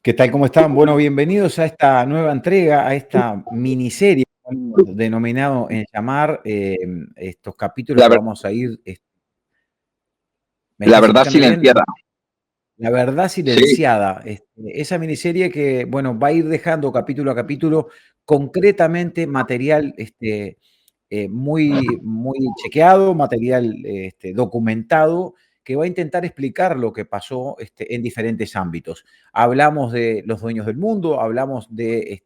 ¿Qué tal? ¿Cómo están? Bueno, bienvenidos a esta nueva entrega, a esta miniserie denominado en llamar estos capítulos que vamos a ir... La verdad silenciada. La verdad silenciada. Sí. Esa miniserie que, bueno, va a ir dejando capítulo a capítulo concretamente material muy chequeado, material documentado, que va a intentar explicar lo que pasó en diferentes ámbitos. Hablamos de los dueños del mundo, hablamos de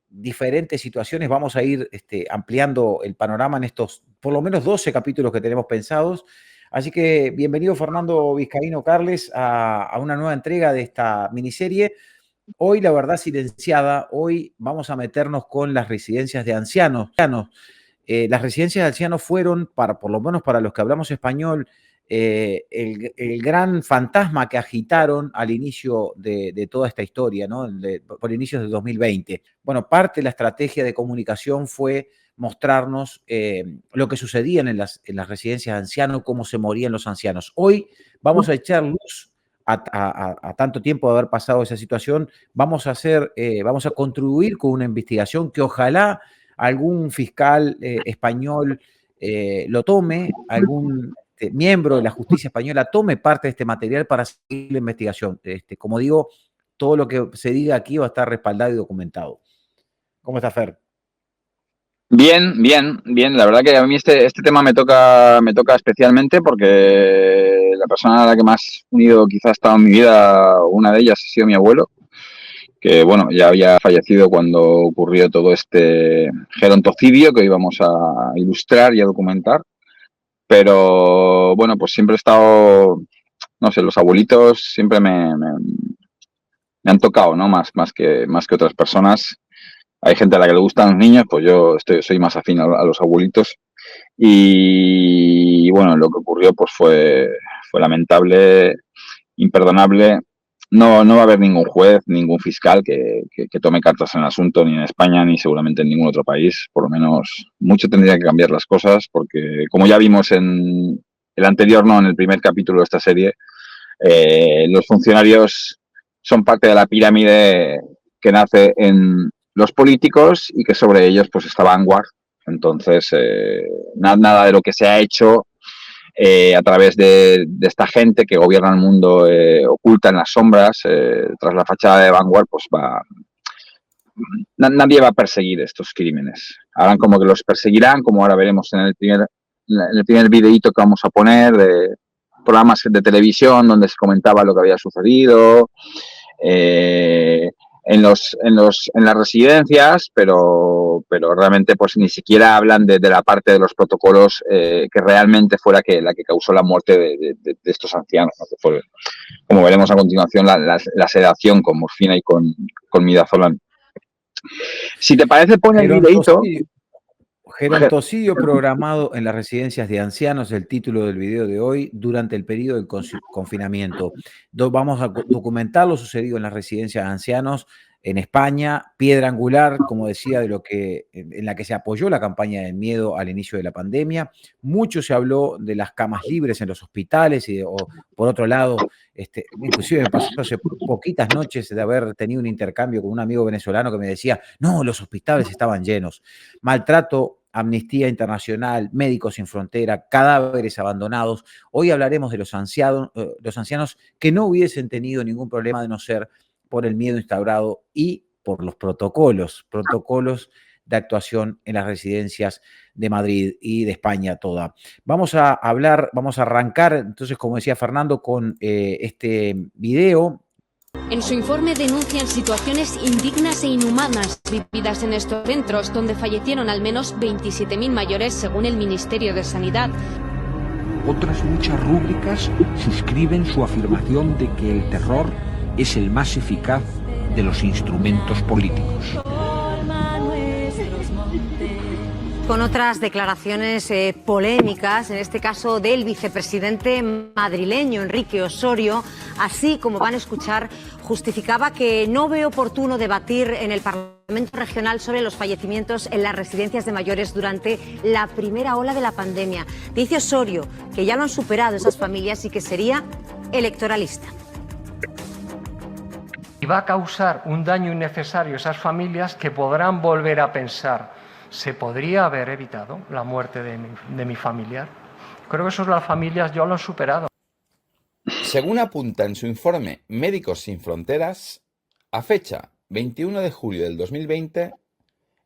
diferentes situaciones, vamos a ir ampliando el panorama en estos por lo menos 12 capítulos que tenemos pensados. Así que bienvenido Fernando Vizcaíno Carles a una nueva entrega de esta miniserie. Hoy, la verdad silenciada, hoy vamos a meternos con las residencias de ancianos. Las residencias de ancianos fueron, por lo menos para los que hablamos español, el gran fantasma que agitaron al inicio de toda esta historia, ¿no? Por inicios de 2020. Bueno, parte de la estrategia de comunicación fue mostrarnos lo que sucedía en las residencias de ancianos, cómo se morían los ancianos. Hoy vamos a echar luz a tanto tiempo de haber pasado esa situación, vamos a contribuir con una investigación que ojalá algún fiscal español lo tome, algún miembro de la justicia española tome parte de este material para seguir la investigación. Como digo, todo lo que se diga aquí va a estar respaldado y documentado. ¿Cómo está, Fer? Bien. La verdad que a mí este tema me toca especialmente porque la persona a la que más unido quizás ha estado en mi vida, una de ellas ha sido mi abuelo, que bueno, ya había fallecido cuando ocurrió todo este gerontocidio que hoy vamos a ilustrar y a documentar. Pero bueno, pues siempre he estado, no sé, los abuelitos siempre me han tocado, ¿no? Más que otras personas. Hay gente a la que le gustan los niños, pues yo soy más afín a los abuelitos. Y bueno, lo que ocurrió pues fue lamentable, imperdonable. No va a haber ningún juez, ningún fiscal que tome cartas en el asunto, ni en España, ni seguramente en ningún otro país. Por lo menos mucho tendría que cambiar las cosas, porque como ya vimos en el anterior, en el primer capítulo de esta serie, los funcionarios son parte de la pirámide que nace en los políticos y que sobre ellos pues está Vanguard. Entonces, nada de lo que se ha hecho a través de esta gente que gobierna el mundo oculta en las sombras, tras la fachada de Vanguard, pues nadie va a perseguir estos crímenes. Harán como que los perseguirán, como ahora veremos en el primer videíto que vamos a poner de programas de televisión donde se comentaba lo que había sucedido en las residencias, pero realmente pues ni siquiera hablan de la parte de los protocolos que realmente fue la que causó la muerte de estos ancianos, ¿no? Que fue, como veremos a continuación, la sedación con morfina y con midazolam. Si te parece, pon el videíto. Gerontocidio programado en las residencias de ancianos, el título del video de hoy, durante el periodo del confinamiento. Vamos a documentar lo sucedido en las residencias de ancianos en España, piedra angular, como decía, en la que se apoyó la campaña del miedo al inicio de la pandemia. Mucho se habló de las camas libres en los hospitales por otro lado, inclusive me pasó hace poquitas noches de haber tenido un intercambio con un amigo venezolano que me decía, no, los hospitales estaban llenos. Maltrato, Amnistía Internacional, Médicos Sin Frontera, cadáveres abandonados. Hoy hablaremos de los ancianos que no hubiesen tenido ningún problema de no ser por el miedo instaurado y por los protocolos de actuación en las residencias de Madrid y de España toda. Vamos a arrancar, entonces, como decía Fernando, con este video. En su informe denuncian situaciones indignas e inhumanas vividas en estos centros, donde fallecieron al menos 27.000 mayores, según el Ministerio de Sanidad. Otras muchas rúbricas suscriben su afirmación de que el terror es el más eficaz de los instrumentos políticos. Con otras declaraciones polémicas, en este caso del vicepresidente madrileño Enrique Osorio, así como van a escuchar, justificaba que no ve oportuno debatir en el Parlamento Regional sobre los fallecimientos en las residencias de mayores durante la primera ola de la pandemia. Dice Osorio que ya lo han superado esas familias y que sería electoralista. Y va a causar un daño innecesario a esas familias que podrán volver a pensar: ¿se podría haber evitado la muerte de mi familiar? Creo que eso las familias ya lo han superado. Según apunta en su informe Médicos Sin Fronteras, a fecha 21 de julio del 2020,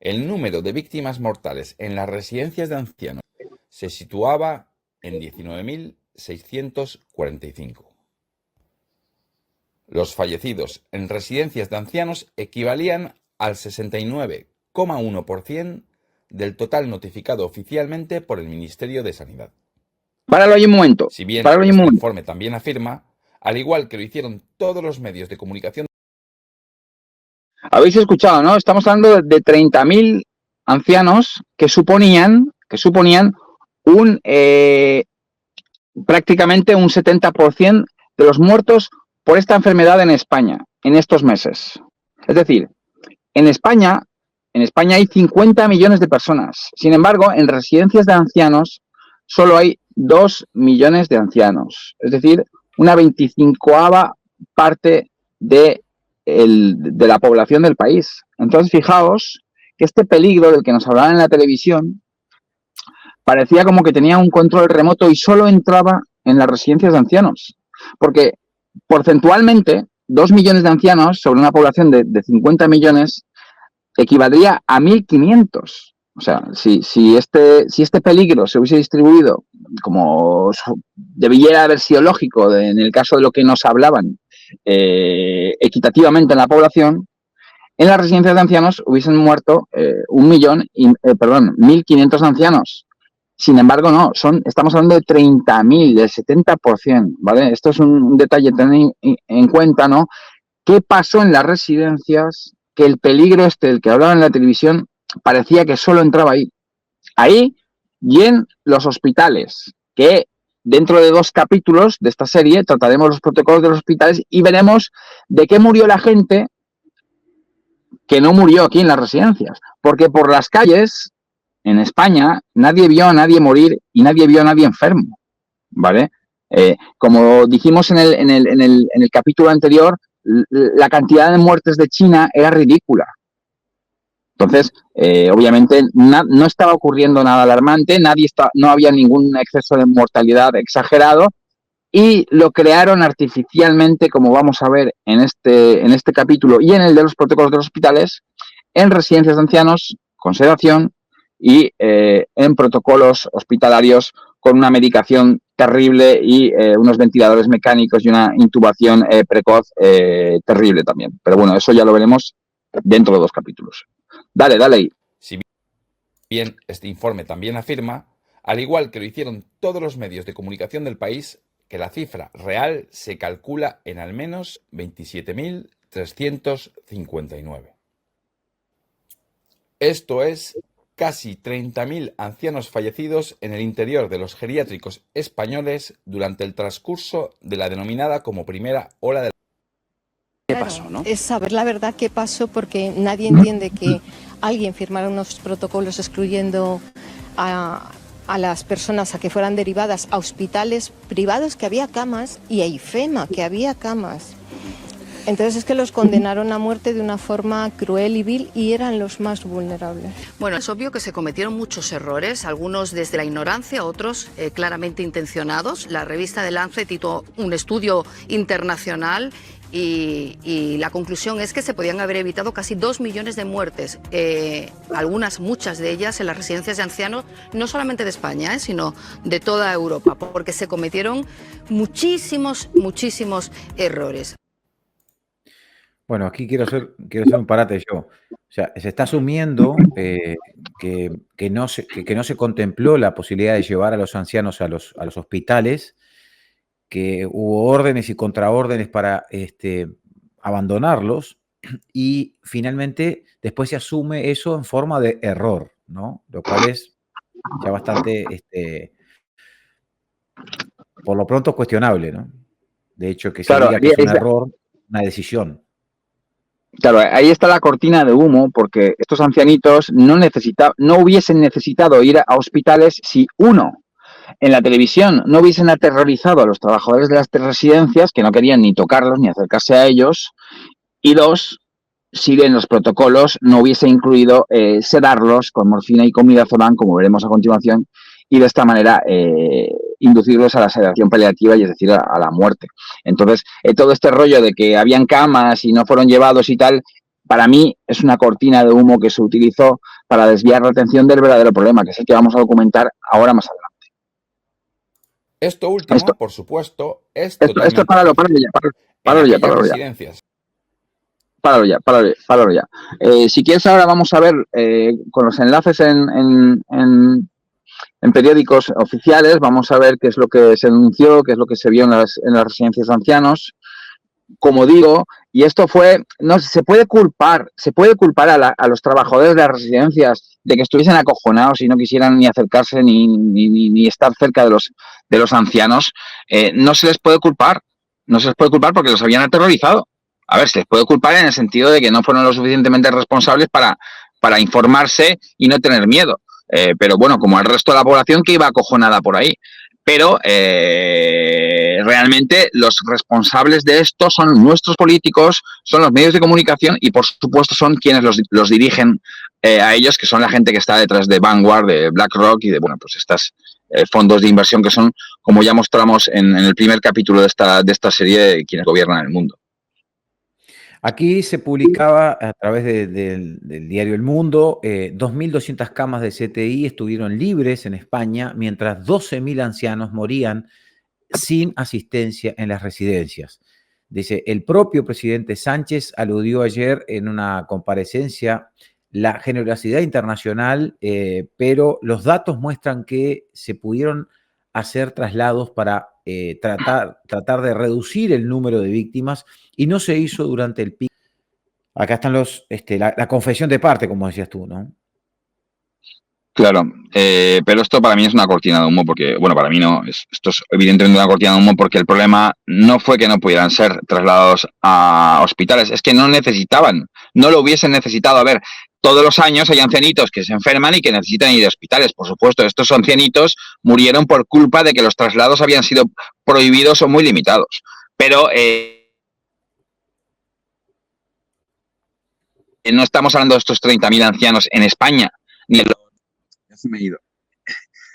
el número de víctimas mortales en las residencias de ancianos se situaba en 19.645. Los fallecidos en residencias de ancianos equivalían al 69,1% del total notificado oficialmente por el Ministerio de Sanidad. Páralo ahí un momento. Si bien este informe también afirma, al igual que lo hicieron todos los medios de comunicación. Habéis escuchado, ¿no? Estamos hablando de 30.000 ancianos que suponían prácticamente un 70% de los muertos por esta enfermedad en España en estos meses. Es decir, en España hay 50 millones de personas. Sin embargo, en residencias de ancianos solo hay 2 millones de ancianos. Es decir, una 25ª parte de la población del país. Entonces, fijaos que este peligro del que nos hablaban en la televisión parecía como que tenía un control remoto y solo entraba en las residencias de ancianos. Porque porcentualmente, 2 millones de ancianos sobre una población de 50 millones equivaldría a 1.500. O sea, si este peligro se hubiese distribuido como debiera haber sido lógico en el caso de lo que nos hablaban equitativamente en la población, en las residencias de ancianos hubiesen muerto 1.500 ancianos. Sin embargo, no, estamos hablando de 30.000, del 70%, ¿vale? Esto es un detalle a tener en cuenta, ¿no? ¿Qué pasó en las residencias? Que el peligro del que hablaban en la televisión parecía que solo entraba ahí. Ahí y en los hospitales, que dentro de 2 capítulos de esta serie trataremos los protocolos de los hospitales y veremos de qué murió la gente que no murió aquí en las residencias. Porque por las calles, en España, nadie vio a nadie morir y nadie vio a nadie enfermo, ¿vale? Como dijimos en el capítulo anterior, la cantidad de muertes de China era ridícula. Entonces, obviamente, no estaba ocurriendo nada alarmante, no había ningún exceso de mortalidad exagerado y lo crearon artificialmente, como vamos a ver en este capítulo y en el de los protocolos de los hospitales, en residencias de ancianos con sedación y en protocolos hospitalarios con una medicación terrible y unos ventiladores mecánicos y una intubación precoz terrible también. Pero bueno, eso ya lo veremos dentro de 2 capítulos. Dale. Si bien este informe también afirma, al igual que lo hicieron todos los medios de comunicación del país, que la cifra real se calcula en al menos 27.359. Esto es casi 30.000 ancianos fallecidos en el interior de los geriátricos españoles durante el transcurso de la denominada como primera ola de... ¿Qué pasó, no? Es saber la verdad qué pasó, porque nadie entiende que alguien firmara unos protocolos excluyendo a las personas a que fueran derivadas a hospitales privados que había camas y a IFEMA que había camas. Entonces es que los condenaron a muerte de una forma cruel y vil y eran los más vulnerables. Bueno, es obvio que se cometieron muchos errores, algunos desde la ignorancia, otros claramente intencionados. La revista The Lancet hizo un estudio internacional y la conclusión es que se podían haber evitado casi 2 millones de muertes, muchas de ellas en las residencias de ancianos, no solamente de España, sino de toda Europa, porque se cometieron muchísimos errores. Bueno, aquí quiero hacer un parate yo. O sea, se está asumiendo que no se contempló la posibilidad de llevar a los ancianos a los hospitales, que hubo órdenes y contraórdenes para abandonarlos, y finalmente después se asume eso en forma de error, ¿no? Lo cual es ya bastante, por lo pronto, cuestionable, ¿no? De hecho, que se diga que es un error, una decisión. Claro, ahí está la cortina de humo, porque estos ancianitos no hubiesen necesitado ir a hospitales si, uno, en la televisión no hubiesen aterrorizado a los trabajadores de las residencias, que no querían ni tocarlos ni acercarse a ellos, y 2, si en los protocolos no hubiese incluido sedarlos con morfina y con midazolam, como veremos a continuación, y de esta manera inducirlos a la sedación paliativa, y es decir, a la muerte. Entonces, todo este rollo de que habían camas y no fueron llevados y tal, para mí es una cortina de humo que se utilizó para desviar la atención del verdadero problema, que es el que vamos a documentar ahora más adelante. Esto último, por supuesto, es totalmente... Páralo ya. Si quieres, ahora vamos a ver con los enlaces en periódicos oficiales, vamos a ver qué es lo que se denunció, qué es lo que se vio en las residencias de ancianos. Como digo, y esto fue, no se puede culpar a los trabajadores de las residencias de que estuviesen acojonados y no quisieran ni acercarse ni estar cerca de los ancianos. No se les puede culpar porque los habían aterrorizado. A ver, se les puede culpar en el sentido de que no fueron lo suficientemente responsables para informarse y no tener miedo. Pero bueno, como el resto de la población que iba acojonada por ahí. Pero realmente los responsables de esto son nuestros políticos, son los medios de comunicación y, por supuesto, son quienes los dirigen a ellos, que son la gente que está detrás de Vanguard, de BlackRock y de, bueno, pues estos fondos de inversión que son, como ya mostramos en el primer capítulo de esta serie, quienes gobiernan el mundo. Aquí se publicaba a través del diario El Mundo, 2.200 camas de CTI estuvieron libres en España, mientras 12.000 ancianos morían sin asistencia en las residencias. Dice, el propio presidente Sánchez aludió ayer en una comparecencia la generosidad internacional, pero los datos muestran que se pudieron hacer traslados para tratar de reducir el número de víctimas, y no se hizo durante el pico. Acá están la confesión de parte, como decías tú, ¿no? Claro, pero esto para mí es una cortina de humo, porque, bueno, para mí no, esto es evidentemente una cortina de humo, porque el problema no fue que no pudieran ser trasladados a hospitales, es que no lo hubiesen necesitado. A ver, todos los años hay ancianitos que se enferman y que necesitan ir a hospitales. Por supuesto, estos ancianitos murieron por culpa de que los traslados habían sido prohibidos o muy limitados. Pero no estamos hablando de estos 30.000 ancianos en España, ni en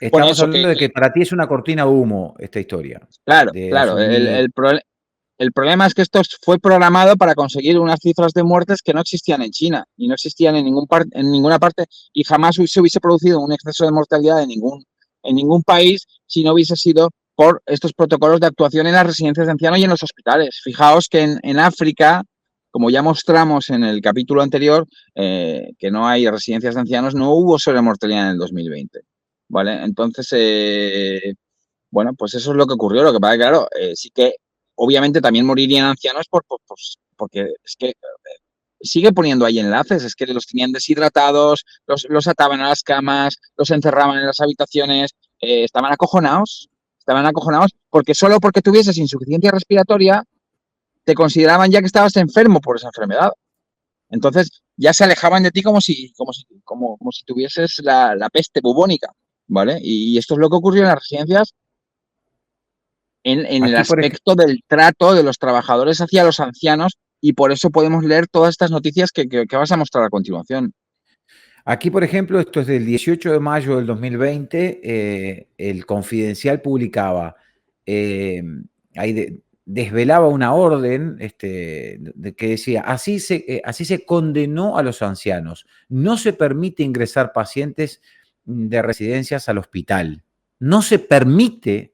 Estamos hablando de que para ti es una cortina de humo esta historia. Claro. El El problema es que esto fue programado para conseguir unas cifras de muertes que no existían en China y no existían en ninguna parte, y jamás se hubiese producido un exceso de mortalidad en ningún país si no hubiese sido por estos protocolos de actuación en las residencias de ancianos y en los hospitales. Fijaos que en África, como ya mostramos en el capítulo anterior, que no hay residencias de ancianos, no hubo sobremortalidad en el 2020. ¿Vale? Entonces, bueno, pues eso es lo que ocurrió. Lo que pasa es que, claro, sí que obviamente también morirían ancianos porque es que sigue poniendo ahí enlaces, es que los tenían deshidratados, los ataban a las camas, los encerraban en las habitaciones, estaban acojonados porque solo porque tuvieses insuficiencia respiratoria te consideraban ya que estabas enfermo por esa enfermedad. Entonces ya se alejaban de ti como si tuvieses la peste bubónica, ¿vale? Y esto es lo que ocurrió en las residencias en el aspecto del trato de los trabajadores hacia los ancianos, y por eso podemos leer todas estas noticias que vas a mostrar a continuación. Aquí, por ejemplo, esto es del 18 de mayo del 2020, el Confidencial publicaba, desvelaba una orden que decía, así se condenó a los ancianos. No se permite ingresar pacientes de residencias al hospital. No se permite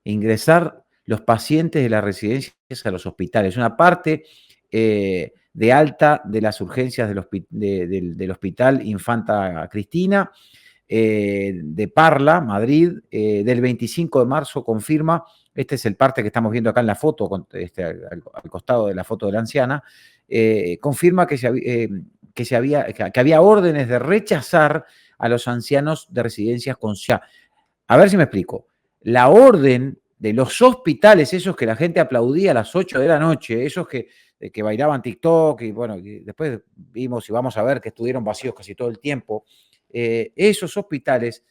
ingresar los pacientes de las residencias a los hospitales. Una parte de alta de las urgencias del Hospital Infanta Cristina, de Parla, Madrid, del 25 de marzo confirma, este es el parte que estamos viendo acá en la foto, al costado de la foto de la anciana, confirma que había órdenes de rechazar a los ancianos de residencias con... A ver si me explico. La orden de los hospitales, esos que la gente aplaudía a las 8 de la noche, esos que bailaban TikTok, y bueno, y después vimos y vamos a ver que estuvieron vacíos casi todo el tiempo, esos hospitales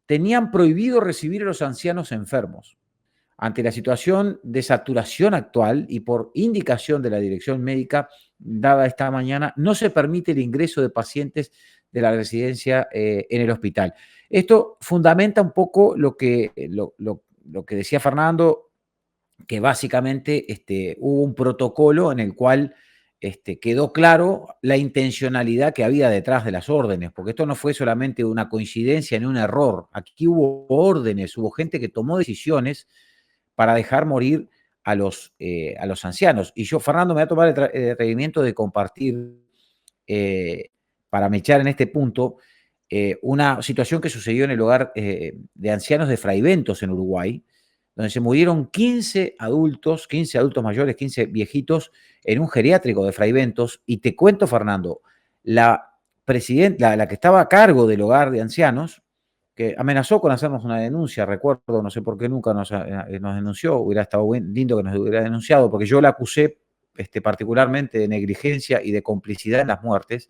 tenían prohibido recibir a los ancianos enfermos. Ante la situación de saturación actual y por indicación de la dirección médica dada esta mañana, no se permite el ingreso de pacientes de la residencia en el hospital. Esto fundamenta un poco lo que decía Fernando, que básicamente hubo un protocolo en el cual quedó claro la intencionalidad que había detrás de las órdenes, porque esto no fue solamente una coincidencia ni un error. Aquí hubo órdenes, hubo gente que tomó decisiones para dejar morir a los ancianos. Y yo, Fernando, me voy a tomar el atrevimiento de compartir, para mechar en este punto, una situación que sucedió en el hogar de ancianos de Fraiventos en Uruguay, donde se murieron 15 adultos mayores, 15 viejitos, en un geriátrico de Fraiventos. Y te cuento, Fernando, la que estaba a cargo del hogar de ancianos, que amenazó con hacernos una denuncia, recuerdo, no sé por qué nunca nos denunció, hubiera estado lindo que nos hubiera denunciado, porque yo la acusé particularmente de negligencia y de complicidad en las muertes.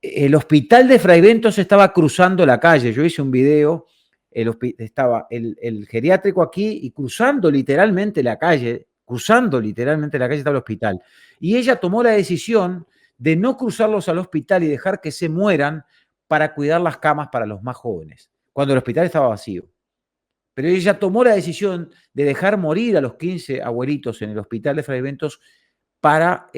El hospital de Fraiventos estaba cruzando la calle, yo hice un video, estaba el geriátrico aquí y cruzando literalmente la calle estaba el hospital. Y ella tomó la decisión de no cruzarlos al hospital y dejar que se mueran para cuidar las camas para los más jóvenes, cuando el hospital estaba vacío. Pero ella tomó la decisión de dejar morir a los 15 abuelitos en el hospital de Fraiventos para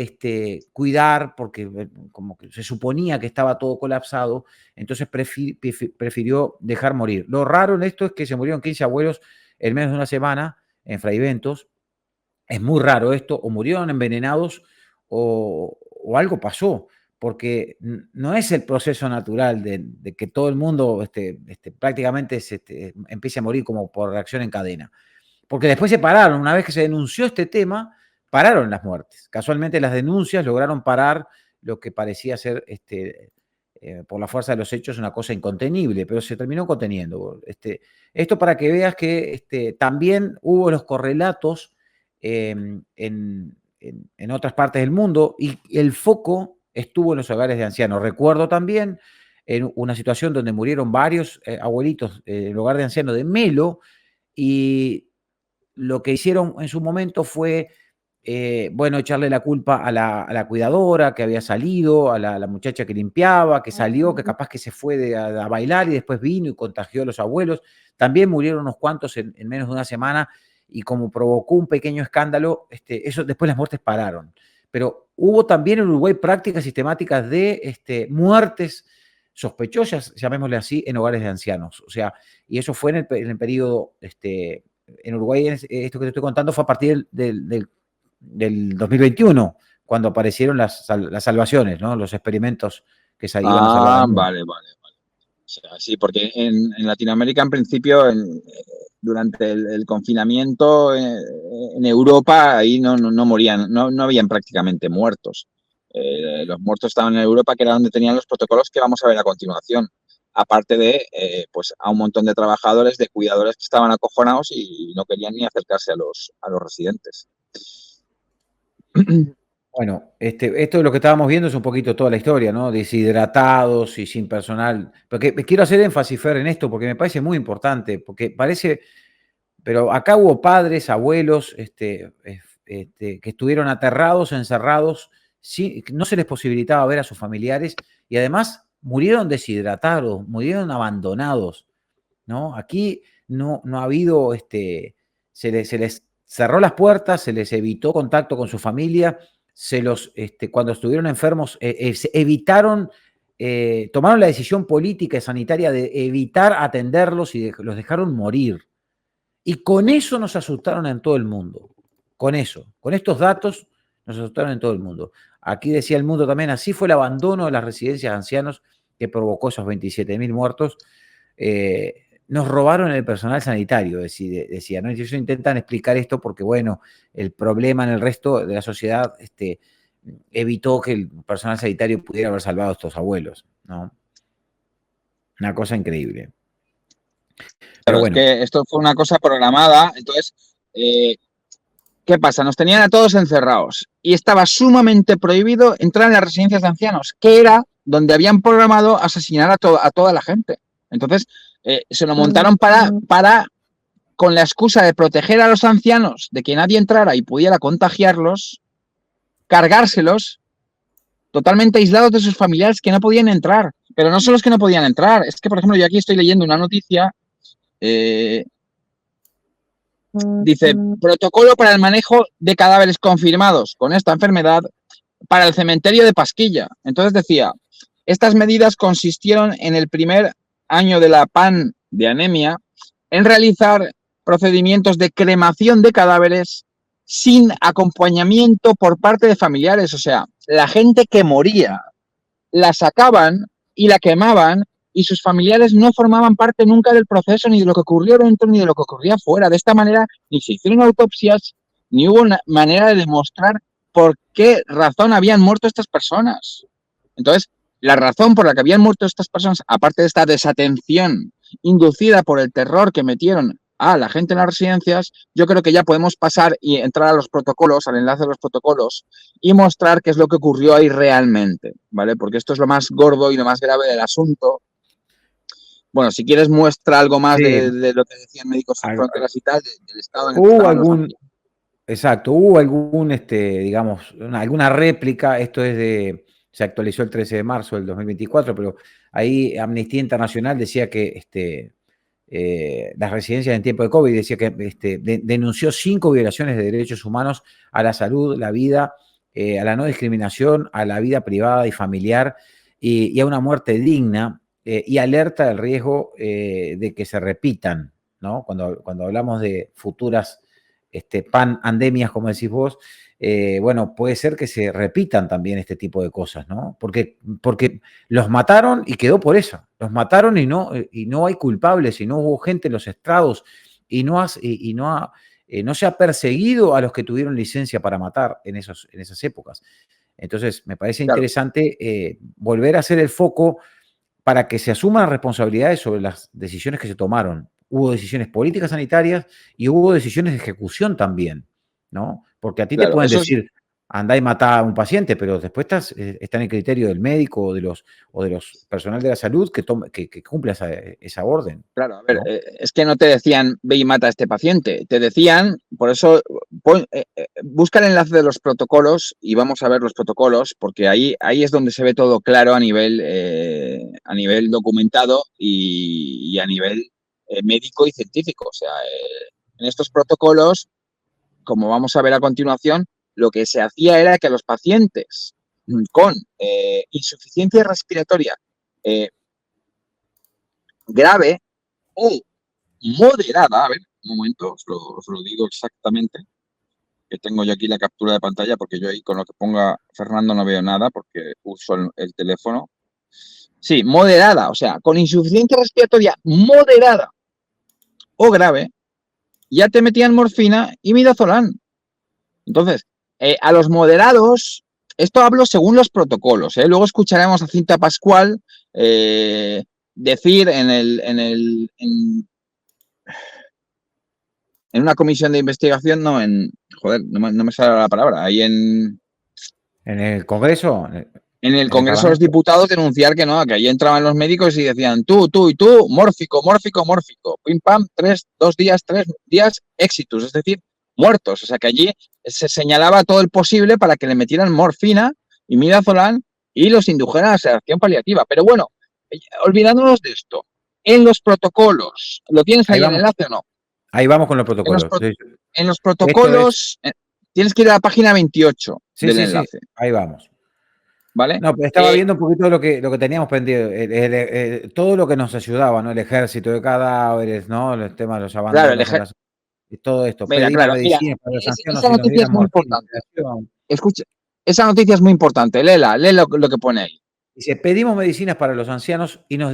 cuidar, porque como que se suponía que estaba todo colapsado, entonces prefirió dejar morir. Lo raro en esto es que se murieron 15 abuelos en menos de una semana en Fraiventos. Es muy raro esto, o murieron envenenados o algo pasó, porque no es el proceso natural de que todo el mundo prácticamente empiece a morir como por reacción en cadena. Porque después se pararon, una vez que se denunció este tema, pararon las muertes. Casualmente las denuncias lograron parar lo que parecía ser, por la fuerza de los hechos, una cosa incontenible, pero se terminó conteniendo. Esto para que veas que también hubo los correlatos en otras partes del mundo, y el foco estuvo en los hogares de ancianos. Recuerdo también en una situación donde murieron varios abuelitos en el hogar de ancianos de Melo, y lo que hicieron en su momento fue, echarle la culpa a la cuidadora que había salido, a la muchacha que limpiaba, que salió, que capaz que se fue a bailar y después vino y contagió a los abuelos. También murieron unos cuantos en menos de una semana, y como provocó un pequeño escándalo, eso después las muertes pararon. Pero hubo también en Uruguay prácticas sistemáticas de muertes sospechosas, llamémosle así, en hogares de ancianos. O sea, y eso fue en el periodo, en Uruguay, esto que te estoy contando fue a partir del 2021, cuando aparecieron las salvaciones, ¿no? Los experimentos que iban a salvar al mundo. Vale. O sea, sí, porque en Latinoamérica, en principio, durante el confinamiento en Europa, ahí no morían, no habían prácticamente muertos. Los muertos estaban en Europa, que era donde tenían los protocolos que vamos a ver a continuación. Aparte de, pues, a un montón de trabajadores, de cuidadores que estaban acojonados y no querían ni acercarse a los residentes. Bueno, esto es lo que estábamos viendo, es un poquito toda la historia, ¿no? Deshidratados y sin personal. Porque quiero hacer énfasis, Fer, en esto, porque me parece muy importante, porque parece, pero acá hubo padres, abuelos, que estuvieron aterrados, encerrados, no se les posibilitaba ver a sus familiares y además murieron deshidratados, murieron abandonados, ¿no? Aquí no ha habido, se les cerró las puertas, se les evitó contacto con su familia. Cuando estuvieron enfermos, evitaron, tomaron la decisión política y sanitaria de evitar atenderlos y los dejaron morir. Y con eso nos asustaron en todo el mundo. Con estos datos nos asustaron en todo el mundo. Aquí decía El Mundo también, así fue el abandono de las residencias de ancianos que provocó esos 27.000 muertos. Nos robaron el personal sanitario, decía, ¿no? Y ellos intentan explicar esto porque, bueno, el problema en el resto de la sociedad evitó que el personal sanitario pudiera haber salvado a estos abuelos, ¿no? Una cosa increíble. Pero bueno, es que esto fue una cosa programada, entonces, ¿qué pasa? Nos tenían a todos encerrados y estaba sumamente prohibido entrar en las residencias de ancianos, que era donde habían programado asesinar a toda la gente. Entonces, se lo montaron para, con la excusa de proteger a los ancianos, de que nadie entrara y pudiera contagiarlos, cargárselos totalmente aislados de sus familiares que no podían entrar. Pero no solo es que no podían entrar, es que, por ejemplo, yo aquí estoy leyendo una noticia, dice, protocolo para el manejo de cadáveres confirmados con esta enfermedad para el cementerio de Pasquilla. Entonces decía, estas medidas consistieron en el primer año de la PAN de anemia en realizar procedimientos de cremación de cadáveres sin acompañamiento por parte de familiares. O sea, la gente que moría la sacaban y la quemaban y sus familiares no formaban parte nunca del proceso, ni de lo que ocurrió dentro, ni de lo que ocurría fuera. De esta manera, ni se hicieron autopsias, ni hubo una manera de demostrar por qué razón habían muerto estas personas. Entonces, la razón por la que habían muerto estas personas, aparte de esta desatención inducida por el terror que metieron a la gente en las residencias, yo creo que ya podemos pasar y entrar a los protocolos, al enlace de los protocolos, y mostrar qué es lo que ocurrió ahí realmente, ¿vale? Porque esto es lo más gordo y lo más grave del asunto. Bueno, si quieres muestra algo más de lo que decían Médicos Sin Fronteras y tal, del estado en el que estaban los... Exacto, hubo digamos, alguna réplica, se actualizó el 13 de marzo del 2024, pero ahí Amnistía Internacional decía que las residencias en tiempo de COVID, decía que denunció 5 violaciones de derechos humanos a la salud, la vida, a la no discriminación, a la vida privada y familiar y a una muerte digna, y alerta del riesgo de que se repitan, ¿no? Cuando hablamos de futuras pandemias, como decís vos, bueno, puede ser que se repitan también este tipo de cosas, ¿no? Porque los mataron y quedó por eso. Los mataron y no hay culpables, y no hubo gente en los estrados, y no se ha perseguido a los que tuvieron licencia para matar en esas épocas. Entonces, me parece interesante volver a hacer el foco para que se asuman responsabilidades sobre las decisiones que se tomaron. Hubo decisiones políticas sanitarias y hubo decisiones de ejecución también, ¿no? Porque a ti te pueden decir, andá y matá a un paciente, pero después está en el criterio del médico o de los personal de la salud que cumpla esa orden. Claro, a ver, ¿no? Es que no te decían, ve y mata a este paciente. Te decían, por eso, busca el enlace de los protocolos y vamos a ver los protocolos, porque ahí es donde se ve todo claro a nivel documentado y a nivel médico y científico. O sea, en estos protocolos, como vamos a ver a continuación, lo que se hacía era que a los pacientes con insuficiencia respiratoria grave o moderada, a ver, un momento, os lo digo exactamente, que tengo yo aquí la captura de pantalla, porque yo ahí con lo que ponga Fernando no veo nada, porque uso el teléfono. Sí, moderada, o sea, con insuficiencia respiratoria moderada o grave, ya te metían morfina y midazolam. Entonces, a los moderados, esto hablo según los protocolos, luego escucharemos a Cinta Pascual decir en una comisión de investigación, no me sale la palabra, ahí en el Congreso. En el Congreso de los Diputados denunciar que no, que ahí entraban los médicos y decían tú y tú, mórfico, pim pam, 2 días, 3 días, éxitos, es decir, muertos. O sea que allí se señalaba todo el posible para que le metieran morfina y midazolam y los indujeran a la sedación paliativa. Pero bueno, olvidándonos de esto, en los protocolos, ¿lo tienes ahí en el enlace o no? Ahí vamos con los protocolos. En los protocolos, tienes que ir a la página 28 del enlace. Sí, ahí vamos. ¿Vale? No, pero estaba viendo un poquito lo que teníamos pendiente, todo lo que nos ayudaba, ¿no? El ejército de cadáveres, ¿no? El tema de los abandonos, claro, todo esto. Mira, claro, medicinas para los ancianos. Esa noticia es muy importante. Escucha, esa noticia es muy importante. Léela lo que pone ahí. Dice, pedimos medicinas para los ancianos y nos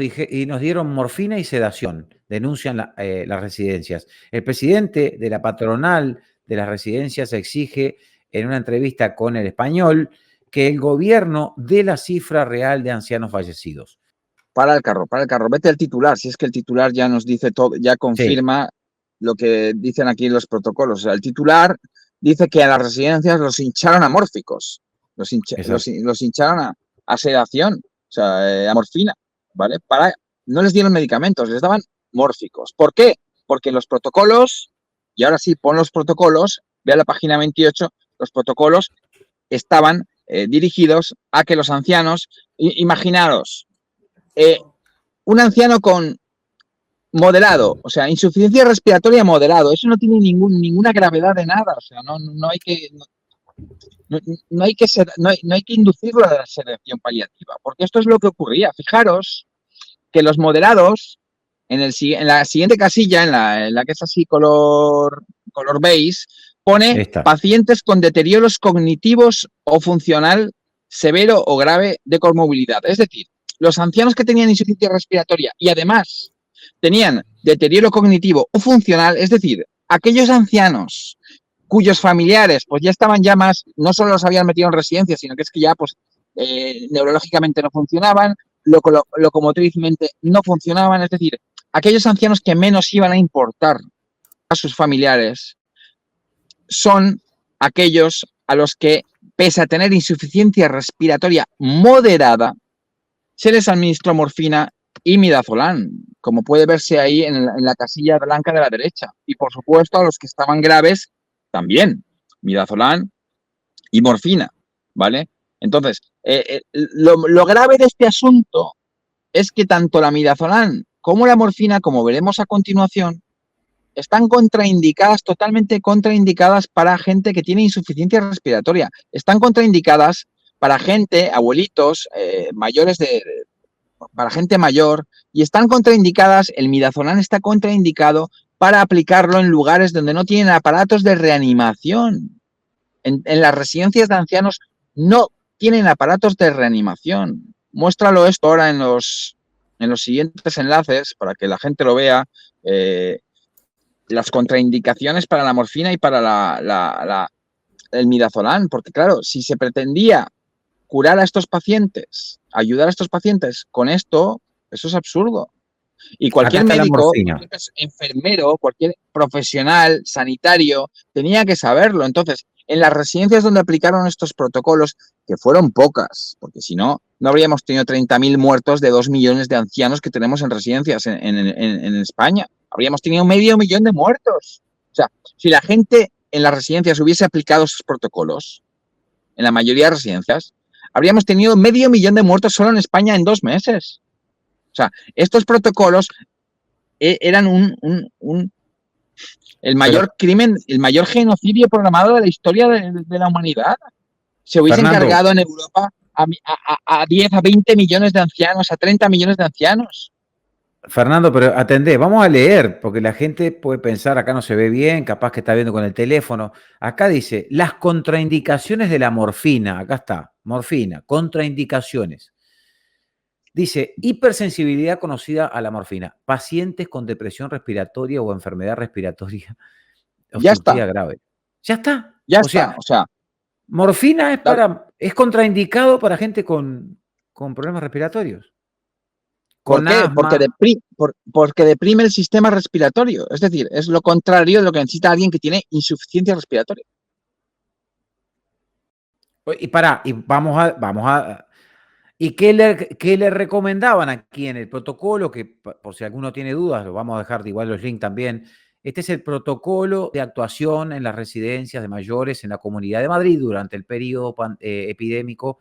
dieron morfina y sedación, denuncian las residencias. El presidente de la patronal de las residencias exige en una entrevista con El Español que el gobierno dé la cifra real de ancianos fallecidos. Para el carro, vete al titular, si es que el titular ya nos dice todo, ya confirma lo que dicen aquí los protocolos. O sea, el titular dice que a las residencias los hincharon a mórficos, los hincharon a sedación, o sea, a morfina, ¿vale? No les dieron medicamentos, les daban mórficos. ¿Por qué? Porque los protocolos, y ahora sí, pon los protocolos, ve a la página 28, los protocolos estaban dirigidos a que los ancianos, imaginaros, un anciano con moderado, o sea, insuficiencia respiratoria moderado, eso no tiene ninguna gravedad de nada, o sea, no hay que inducirlo a la sedación paliativa, porque esto es lo que ocurría. Fijaros que los moderados, en la siguiente casilla, en la que es así color beige, pone pacientes con deterioros cognitivos o funcional severo o grave de comorbilidad. Es decir, los ancianos que tenían insuficiencia respiratoria y además tenían deterioro cognitivo o funcional, es decir, aquellos ancianos cuyos familiares pues ya estaban ya más, no solo los habían metido en residencia, sino que es que ya pues neurológicamente no funcionaban, locomotrizmente no funcionaban, es decir, aquellos ancianos que menos iban a importar a sus familiares son aquellos a los que, pese a tener insuficiencia respiratoria moderada, se les administró morfina y midazolam, como puede verse ahí en la casilla blanca de la derecha. Y, por supuesto, a los que estaban graves también, midazolam y morfina, ¿vale? Entonces, lo grave de este asunto es que tanto la midazolam como la morfina, como veremos a continuación, están contraindicadas, totalmente contraindicadas para gente que tiene insuficiencia respiratoria. Están contraindicadas para gente, abuelitos, mayores para gente mayor, y están contraindicadas, el midazolam está contraindicado para aplicarlo en lugares donde no tienen aparatos de reanimación. En las residencias de ancianos no tienen aparatos de reanimación. Muéstralo esto ahora en los siguientes enlaces para que la gente lo vea. Las contraindicaciones para la morfina y para el midazolam, porque claro, si se pretendía curar a estos pacientes, ayudar a estos pacientes con esto, eso es absurdo. Y cualquier médico, cualquier enfermero, cualquier profesional sanitario tenía que saberlo. Entonces, en las residencias donde aplicaron estos protocolos, que fueron pocas, porque si no, no habríamos tenido 30.000 muertos de 2 millones de ancianos que tenemos en residencias en España. Habríamos tenido 500.000 de muertos. O sea, si la gente en las residencias hubiese aplicado esos protocolos, en la mayoría de residencias, habríamos tenido 500.000 de muertos solo en España en 2 meses. O sea, estos protocolos eran El mayor crimen, el mayor genocidio programado de la historia de la humanidad. Se hubiese encargado en Europa a 10, a 20 millones de ancianos, a 30 millones de ancianos. Fernando, pero atendé, vamos a leer, porque la gente puede pensar, acá no se ve bien, capaz que está viendo con el teléfono. Acá dice, las contraindicaciones de la morfina, acá está, morfina, contraindicaciones. Dice, hipersensibilidad conocida a la morfina, pacientes con depresión respiratoria o enfermedad respiratoria obstructiva grave. Ya está. Ya está, o sea. Morfina es contraindicado para gente con problemas respiratorios. ¿Por qué? Porque deprime el sistema respiratorio. Es decir, es lo contrario de lo que necesita alguien que tiene insuficiencia respiratoria. ¿Y qué le recomendaban aquí en el protocolo? Que por si alguno tiene dudas, lo vamos a dejar igual los links también. Este es el protocolo de actuación en las residencias de mayores en la Comunidad de Madrid durante el periodo epidémico.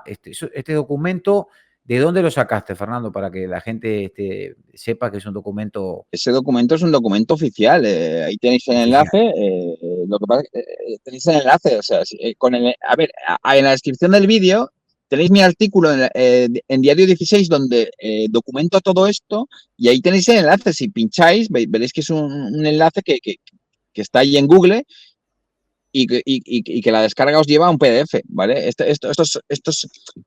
Este documento, ¿de dónde lo sacaste, Fernando? Para que la gente sepa que es un documento... Ese documento es un documento oficial. Ahí tenéis el enlace. Lo que pasa es que tenéis el enlace. O sea, en la descripción del vídeo tenéis mi artículo en Diario 16 donde documento todo esto y ahí tenéis el enlace. Si pincháis, veréis que es un enlace que está ahí en Google y que la descarga os lleva a un PDF, ¿vale?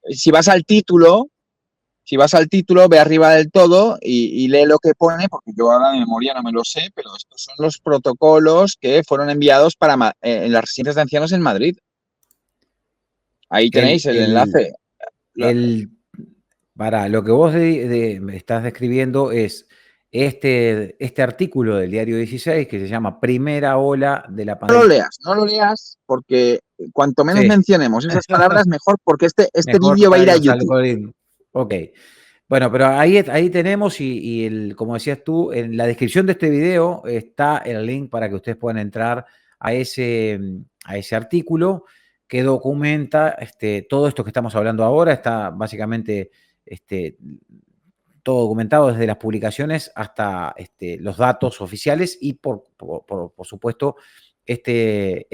Si vas al título, ve arriba del todo y lee lo que pone, porque yo ahora de memoria no me lo sé, pero estos son los protocolos que fueron enviados en las residencias de ancianos en Madrid. Ahí tenéis el enlace. Lo que vos me estás describiendo es este artículo del Diario 16 que se llama Primera ola de la pandemia. No lo leas, porque cuanto menos mencionemos esas palabras, mejor, porque este vídeo va a ir a YouTube. Ok. Bueno, pero ahí tenemos como decías tú, en la descripción de este video está el link para que ustedes puedan entrar a ese artículo que documenta todo esto que estamos hablando ahora. Está básicamente todo documentado desde las publicaciones hasta los datos oficiales y por supuesto este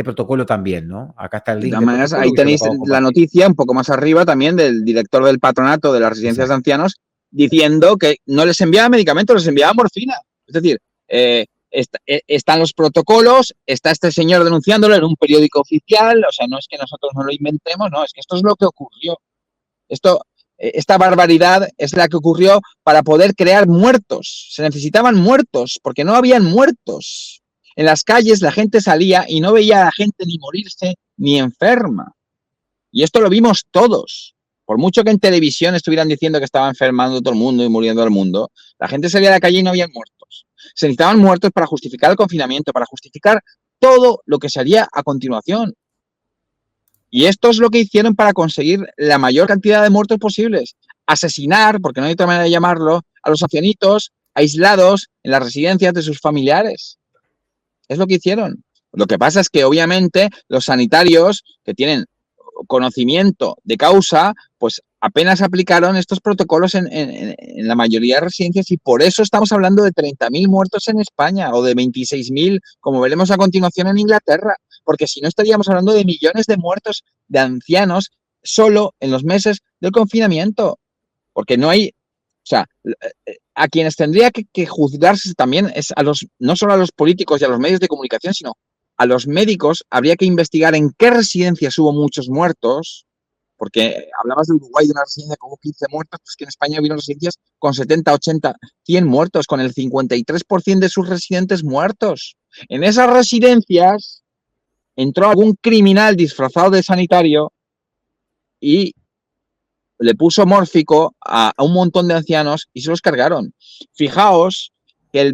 protocolo también, ¿no? Acá está el link. De todas maneras, ahí tenéis la noticia un poco más arriba también del director del patronato de las residencias de ancianos diciendo que no les enviaba medicamentos, les enviaba morfina. Es decir, están los protocolos, está este señor denunciándolo en un periódico oficial, o sea, no es que nosotros no lo inventemos, no, es que esto es lo que ocurrió. Esta barbaridad es la que ocurrió para poder crear muertos. Se necesitaban muertos, porque no habían muertos. En las calles la gente salía y no veía a la gente ni morirse ni enferma. Y esto lo vimos todos. Por mucho que en televisión estuvieran diciendo que estaba enfermando todo el mundo y muriendo al mundo, la gente salía a la calle y no había muertos. Se necesitaban muertos para justificar el confinamiento, para justificar todo lo que se haría a continuación. Y esto es lo que hicieron para conseguir la mayor cantidad de muertos posibles. Asesinar, porque no hay otra manera de llamarlo, a los ancianitos aislados en las residencias de sus familiares. Es lo que hicieron. Lo que pasa es que obviamente los sanitarios que tienen conocimiento de causa, pues apenas aplicaron estos protocolos en la mayoría de residencias y por eso estamos hablando de 30.000 muertos en España o de 26.000, como veremos a continuación en Inglaterra, porque si no estaríamos hablando de millones de muertos de ancianos solo en los meses del confinamiento, porque no hay, o sea, a quienes tendría que juzgarse también es no solo a los políticos y a los medios de comunicación, sino a los médicos. Habría que investigar en qué residencias hubo muchos muertos, porque hablabas de Uruguay, de una residencia con 15 muertos, pues que en España hubieron residencias con 70, 80, 100 muertos, con el 53% de sus residentes muertos. En esas residencias entró algún criminal disfrazado de sanitario y le puso mórfico a un montón de ancianos y se los cargaron. Fijaos que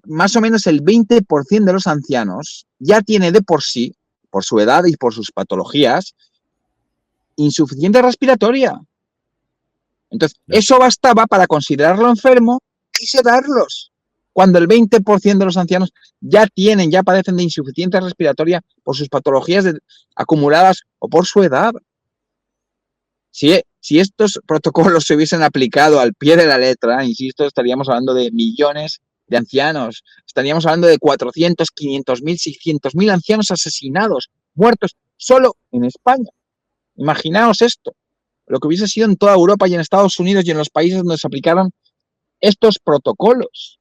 más o menos el 20% de los ancianos ya tiene de por sí, por su edad y por sus patologías, insuficiencia respiratoria. Entonces, eso bastaba para considerarlo enfermo y sedarlos. Cuando el 20% de los ancianos ya padecen de insuficiencia respiratoria por sus patologías acumuladas o por su edad. Si estos protocolos se hubiesen aplicado al pie de la letra, insisto, estaríamos hablando de millones de ancianos. Estaríamos hablando de 400, 500.000, 600.000 ancianos asesinados, muertos, solo en España. Imaginaos esto, lo que hubiese sido en toda Europa y en Estados Unidos y en los países donde se aplicaron estos protocolos.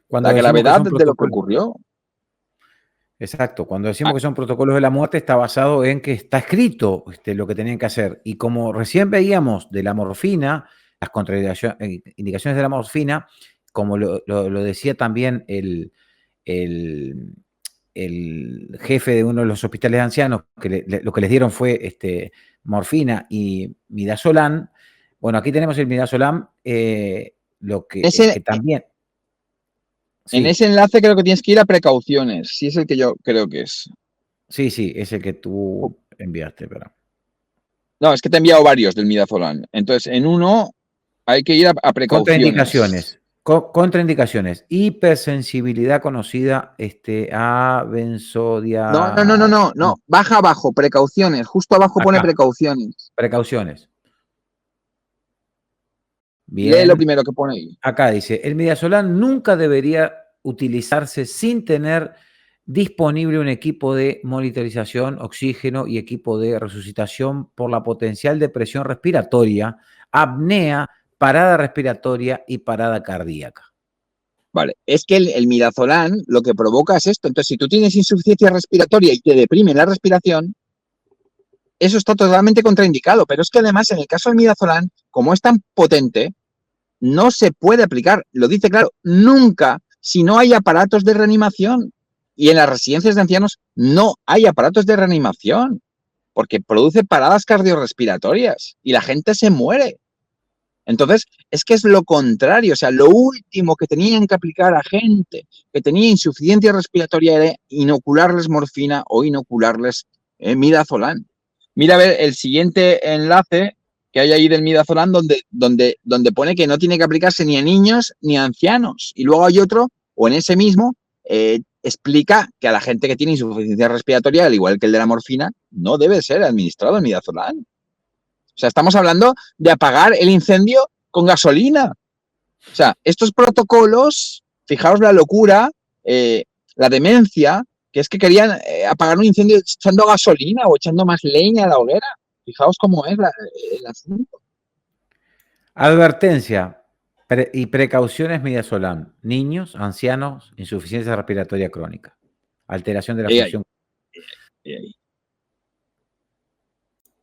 Cuando La decimos que gravedad son de lo que protocolos. ocurrió. Exacto, cuando decimos que son protocolos de la muerte está basado en que está escrito lo que tenían que hacer. Y como recién veíamos de la morfina, las indicaciones de la morfina, como lo decía también el jefe de uno de los hospitales de ancianos, que lo que les dieron fue morfina y midazolam. Bueno, aquí tenemos el midazolam, lo que también... Sí. En ese enlace creo que tienes que ir a precauciones, si es el que yo creo que es. Sí, es el que tú enviaste, pero... No, es que te he enviado varios del midazolam. Entonces, en uno hay que ir a precauciones. Contraindicaciones. Hipersensibilidad conocida a benzodiazepina. No. Baja abajo, precauciones. Justo abajo pone precauciones. Precauciones. Bien. Lee lo primero que pone ahí. Acá dice, el midazolam nunca debería utilizarse sin tener disponible un equipo de monitorización, oxígeno y equipo de resucitación por la potencial depresión respiratoria, apnea, parada respiratoria y parada cardíaca. Vale, es que el midazolam lo que provoca es esto. Entonces, si tú tienes insuficiencia respiratoria y te deprime la respiración, eso está totalmente contraindicado. Pero es que además, en el caso del midazolam, como es tan potente, no se puede aplicar, lo dice claro, nunca si no hay aparatos de reanimación. Y en las residencias de ancianos no hay aparatos de reanimación, porque produce paradas cardiorrespiratorias y la gente se muere. Entonces, es que es lo contrario. O sea, lo último que tenían que aplicar a gente que tenía insuficiencia respiratoria era inocularles morfina o inocularles midazolam. Mira a ver el siguiente enlace que hay ahí del midazolam donde pone que no tiene que aplicarse ni a niños ni a ancianos. Y luego hay otro, o en ese mismo, explica que a la gente que tiene insuficiencia respiratoria, al igual que el de la morfina, no debe ser administrado el midazolam. O sea, estamos hablando de apagar el incendio con gasolina. O sea, estos protocolos, fijaos la locura, la demencia, que es que querían apagar un incendio echando gasolina o echando más leña a la hoguera. Fijaos cómo es el asunto. Advertencia y precauciones midazolam. Niños, ancianos, insuficiencia respiratoria crónica. Alteración de la función.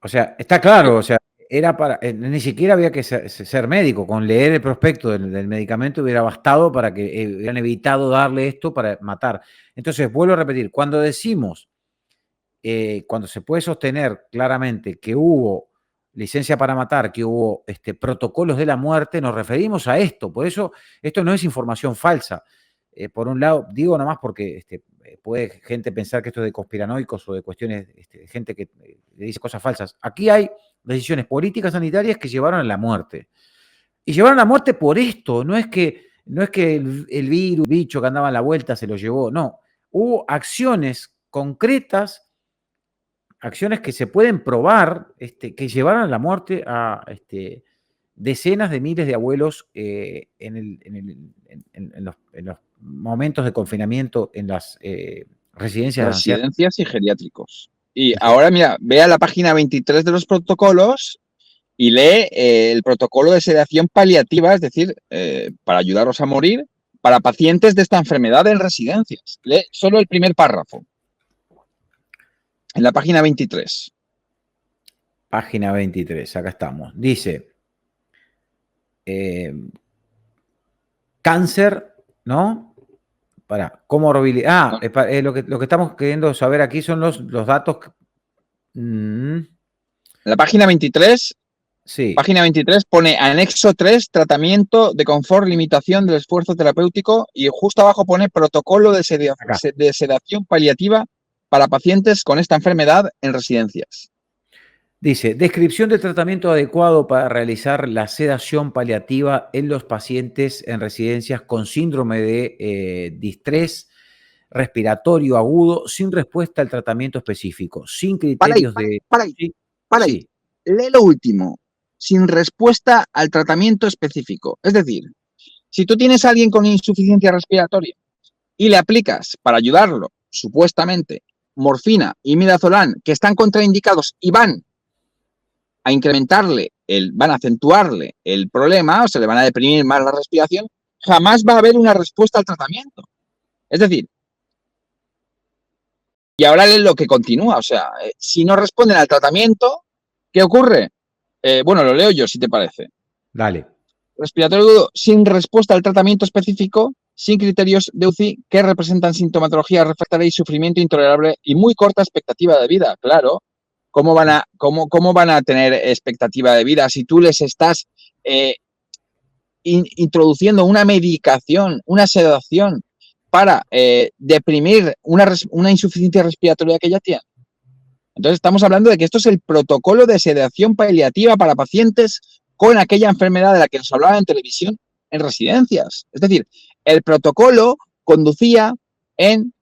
O sea, está claro, o sea, era para, ni siquiera había que ser médico, con leer el prospecto del medicamento hubiera bastado para que hubieran evitado darle esto para matar. Entonces, vuelvo a repetir, cuando decimos, cuando se puede sostener claramente que hubo licencia para matar, que hubo protocolos de la muerte, nos referimos a esto. Por eso, esto no es información falsa. Por un lado, digo nomás porque puede gente pensar que esto es de conspiranoicos o de cuestiones, gente que le dice cosas falsas. Aquí hay decisiones políticas sanitarias que llevaron a la muerte. Y llevaron a la muerte por esto. No es que el virus, el bicho que andaba a la vuelta se lo llevó. No. Hubo acciones concretas, acciones que se pueden probar, que llevaron a la muerte a decenas de miles de abuelos en los momentos de confinamiento en las residencias y geriátricos. Y ahora, mira, ve a la página 23 de los protocolos y lee el protocolo de sedación paliativa, es decir, para ayudaros a morir, para pacientes de esta enfermedad en residencias. Lee solo el primer párrafo. En la página 23. Página 23, acá estamos. Dice, cáncer, ¿no? Comorbilidad. Lo que estamos queriendo saber aquí son los datos. En la página 23, sí. Página 23 pone anexo 3, tratamiento de confort, limitación del esfuerzo terapéutico, y justo abajo pone protocolo de sedación paliativa para pacientes con esta enfermedad en residencias. Dice, descripción de tratamiento adecuado para realizar la sedación paliativa en los pacientes en residencias con síndrome de distrés respiratorio agudo sin respuesta al tratamiento específico, sin criterios Para ahí. Lee lo último, sin respuesta al tratamiento específico. Es decir, Si tú tienes a alguien con insuficiencia respiratoria y le aplicas para ayudarlo, supuestamente, morfina y midazolam, que están contraindicados y van a incrementarle, van a acentuarle el problema, o se le van a deprimir más la respiración, jamás va a haber una respuesta al tratamiento. Es decir, y ahora es lo que continúa, o sea, si no responden al tratamiento, ¿qué ocurre? Bueno, lo leo yo, si te parece. Dale. Respiratorio agudo sin respuesta al tratamiento específico, sin criterios de UCI que representan sintomatología refractaria y sufrimiento intolerable y muy corta expectativa de vida. Claro, ¿cómo van a tener expectativa de vida si tú les estás introduciendo una medicación, una sedación para deprimir una insuficiencia respiratoria que ya tienen? Entonces estamos hablando de que esto es el protocolo de sedación paliativa para pacientes con aquella enfermedad de la que nos hablaba en televisión en residencias. Es decir, el protocolo conducía en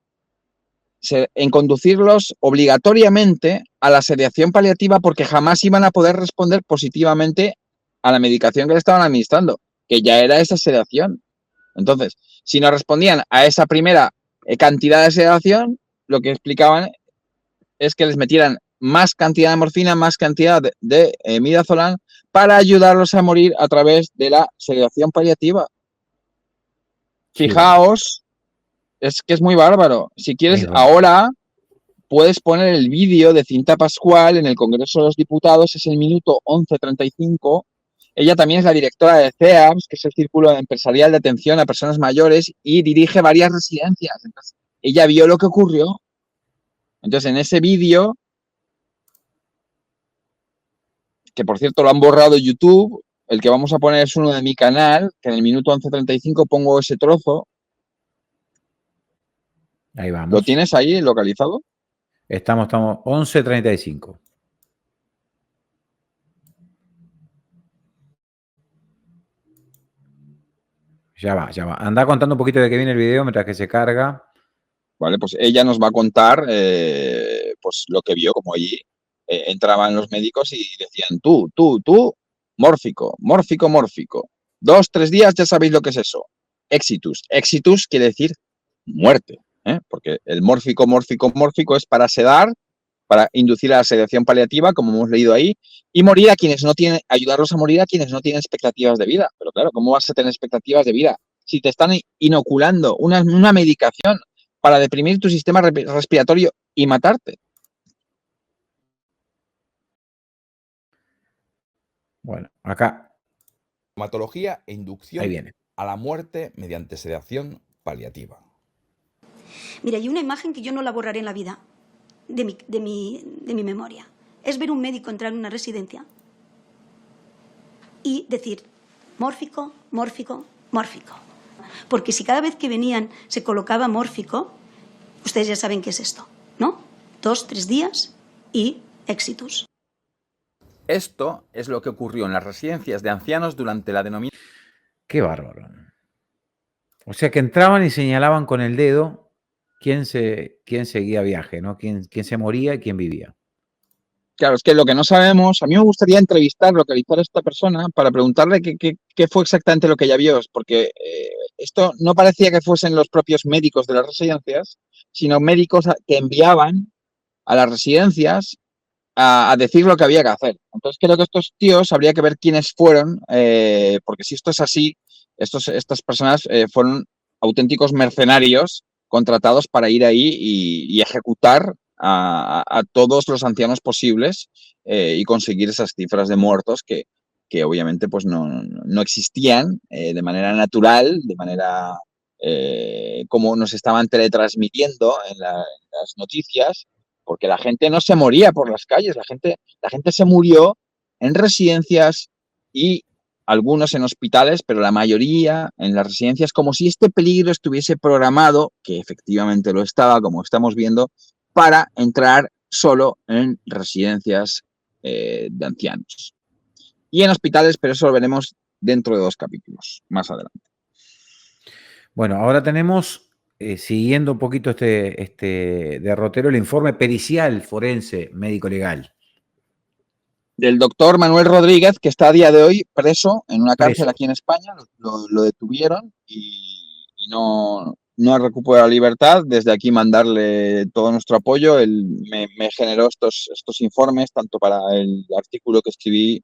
conducirlos obligatoriamente a la sedación paliativa porque jamás iban a poder responder positivamente a la medicación que le estaban administrando, que ya era esa sedación. Entonces, si no respondían a esa primera cantidad de sedación, lo que explicaban es que les metieran más cantidad de morfina, más cantidad de midazolam para ayudarlos a morir a través de la sedación paliativa. Sí. Fijaos, es que es muy bárbaro. Si quieres, ahora puedes poner el vídeo de Cinta Pascual en el Congreso de los Diputados, es el minuto 11:35. Ella también es la directora de CEAPS, que es el Círculo Empresarial de Atención a Personas Mayores, y dirige varias residencias. Entonces, ella vio lo que ocurrió. Entonces, en ese vídeo, que por cierto lo han borrado de YouTube, el que vamos a poner es uno de mi canal, que en el minuto 11:35 pongo ese trozo. Ahí vamos. ¿Lo tienes ahí localizado? Estamos 11:35. Ya va. Anda contando un poquito de qué viene el video mientras que se carga. Vale, pues ella nos va a contar pues lo que vio, como allí entraban los médicos y decían tú, mórfico. 2, 3 días ya sabéis lo que es eso. Exitus. Exitus quiere decir muerte, porque el mórfico es para sedar, para inducir a la sedación paliativa, como hemos leído ahí, y morir a quienes no tienen, ayudarlos a morir a quienes no tienen expectativas de vida. Pero claro, ¿cómo vas a tener expectativas de vida si te están inoculando una medicación para deprimir tu sistema respiratorio y matarte? Bueno, acá. Sintomatología e inducción Ahí viene. a la muerte mediante sedación paliativa. Mira, hay una imagen que yo no la borraré en la vida de mi memoria. Es ver un médico entrar en una residencia y decir mórfico. Porque si cada vez que venían se colocaba mórfico, ustedes ya saben qué es esto, ¿no? 2, 3 días y exitus. Esto es lo que ocurrió en las residencias de ancianos durante la denominación. Qué bárbaro. O sea que entraban y señalaban con el dedo quién seguía viaje, ¿no? Quién se moría y quién vivía. Claro, es que lo que no sabemos, a mí me gustaría localizar a esta persona para preguntarle qué fue exactamente lo que ella vio, porque esto no parecía que fuesen los propios médicos de las residencias, sino médicos que enviaban a las residencias a decir lo que había que hacer. Entonces creo que estos tíos habría que ver quiénes fueron, porque si esto es así, estas personas fueron auténticos mercenarios contratados para ir ahí y ejecutar a todos los ancianos posibles y conseguir esas cifras de muertos que obviamente pues no existían de manera natural, de manera como nos estaban teletransmitiendo en las noticias, porque la gente no se moría por las calles, la gente se murió en residencias y algunos en hospitales, pero la mayoría en las residencias, como si este peligro estuviese programado, que efectivamente lo estaba, como estamos viendo, para entrar solo en residencias de ancianos. Y en hospitales, pero eso lo veremos dentro de 2 capítulos, más adelante. Bueno, ahora tenemos, siguiendo un poquito este derrotero, el informe pericial forense médico-legal. del doctor Manuel Rodríguez, que está a día de hoy preso en una cárcel aquí en España. Lo detuvieron y no ha recuperado la libertad. Desde aquí mandarle todo nuestro apoyo. Él me generó estos informes, tanto para el artículo que escribí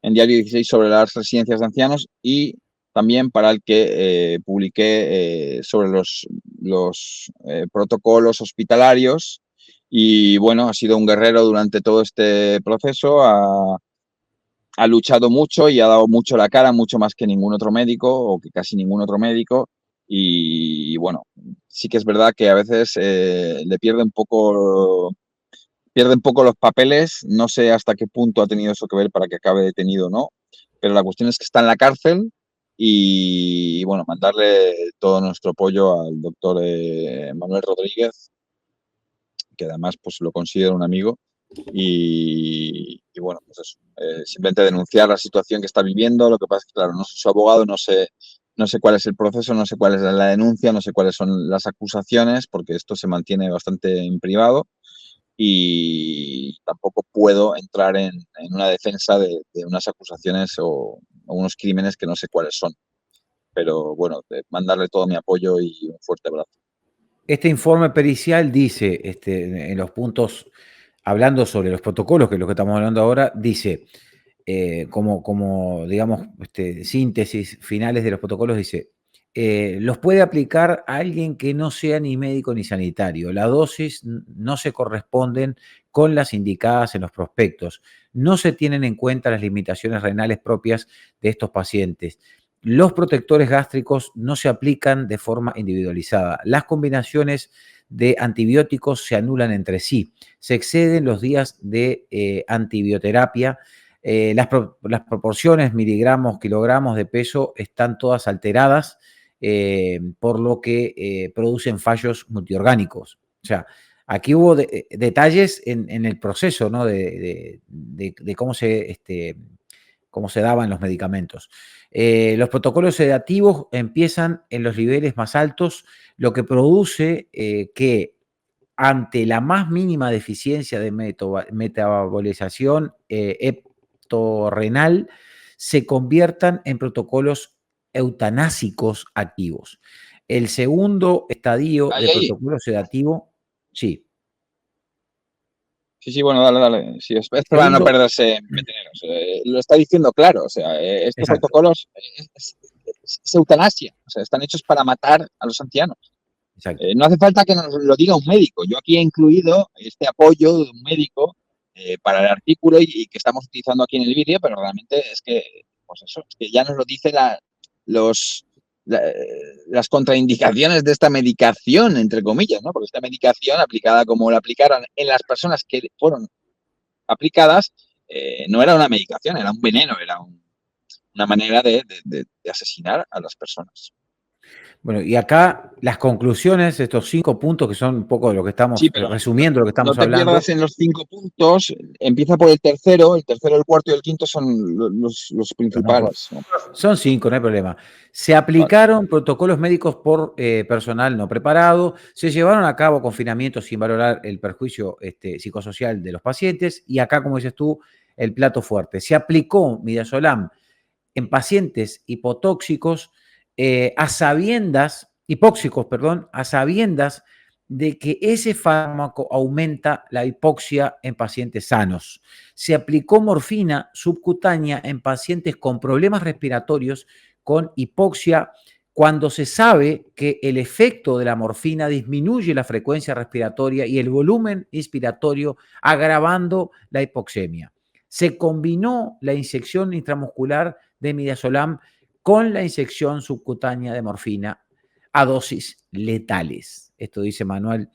en Diario 16 sobre las residencias de ancianos y también para el que publiqué sobre los protocolos hospitalarios. Y bueno, ha sido un guerrero durante todo este proceso, ha luchado mucho y ha dado mucho la cara, mucho más que ningún otro médico o que casi ningún otro médico. Y bueno, sí que es verdad que a veces le pierde un poco los papeles. No sé hasta qué punto ha tenido eso que ver para que acabe detenido o no, pero la cuestión es que está en la cárcel y bueno, mandarle todo nuestro apoyo al doctor Manuel Rodríguez, que además pues lo considero un amigo y bueno, pues eso, simplemente denunciar la situación que está viviendo. Lo que pasa es que, claro, no soy su abogado, no sé cuál es el proceso, no sé cuál es la denuncia, no sé cuáles son las acusaciones, porque esto se mantiene bastante en privado y tampoco puedo entrar en una defensa de unas acusaciones o unos crímenes que no sé cuáles son. Pero bueno, mandarle todo mi apoyo y un fuerte abrazo. Este informe pericial dice, en los puntos, hablando sobre los protocolos, que es lo que estamos hablando ahora, dice, como digamos, síntesis finales de los protocolos, dice, los puede aplicar a alguien que no sea ni médico ni sanitario. Las dosis no se corresponden con las indicadas en los prospectos. No se tienen en cuenta las limitaciones renales propias de estos pacientes. Los protectores gástricos no se aplican de forma individualizada. Las combinaciones de antibióticos se anulan entre sí. Se exceden los días de antibioterapia. Las proporciones, miligramos, kilogramos de peso están todas alteradas, por lo que producen fallos multiorgánicos. O sea, aquí hubo detalles en el proceso, ¿no? de cómo se daban los medicamentos. Los protocolos sedativos empiezan en los niveles más altos, lo que produce que ante la más mínima deficiencia de metabolización heptorrenal se conviertan en protocolos eutanásicos activos. El segundo estadio de protocolo sedativo, sí. Sí, bueno, dale. Sí, es para no perderse en veteranos. Lo está diciendo claro. O sea, estos protocolos es eutanasia. O sea, están hechos para matar a los ancianos. No hace falta que nos lo diga un médico. Yo aquí he incluido este apoyo de un médico para el artículo y que estamos utilizando aquí en el vídeo, pero realmente es que, pues eso, es que ya nos lo dicen las contraindicaciones de esta medicación, entre comillas, ¿no? Porque esta medicación aplicada como la aplicaron en las personas que fueron aplicadas, no era una medicación, era un veneno, era una manera de asesinar a las personas. Bueno, y acá las conclusiones, estos 5 puntos que son un poco de lo que estamos resumiendo, lo que estamos hablando. No te pierdas en los 5 puntos, empieza por el tercero, el cuarto y el quinto son los principales. Son 5, no hay problema. Se aplicaron protocolos médicos por personal no preparado, se llevaron a cabo confinamientos sin valorar el perjuicio psicosocial de los pacientes y acá, como dices tú, el plato fuerte. Se aplicó midazolam en pacientes hipotóxicos, a sabiendas de que ese fármaco aumenta la hipoxia en pacientes sanos. Se aplicó morfina subcutánea en pacientes con problemas respiratorios con hipoxia cuando se sabe que el efecto de la morfina disminuye la frecuencia respiratoria y el volumen inspiratorio, agravando la hipoxemia. Se combinó la inyección intramuscular de midazolam con la inyección subcutánea de morfina a dosis letales. Esto dice Manuel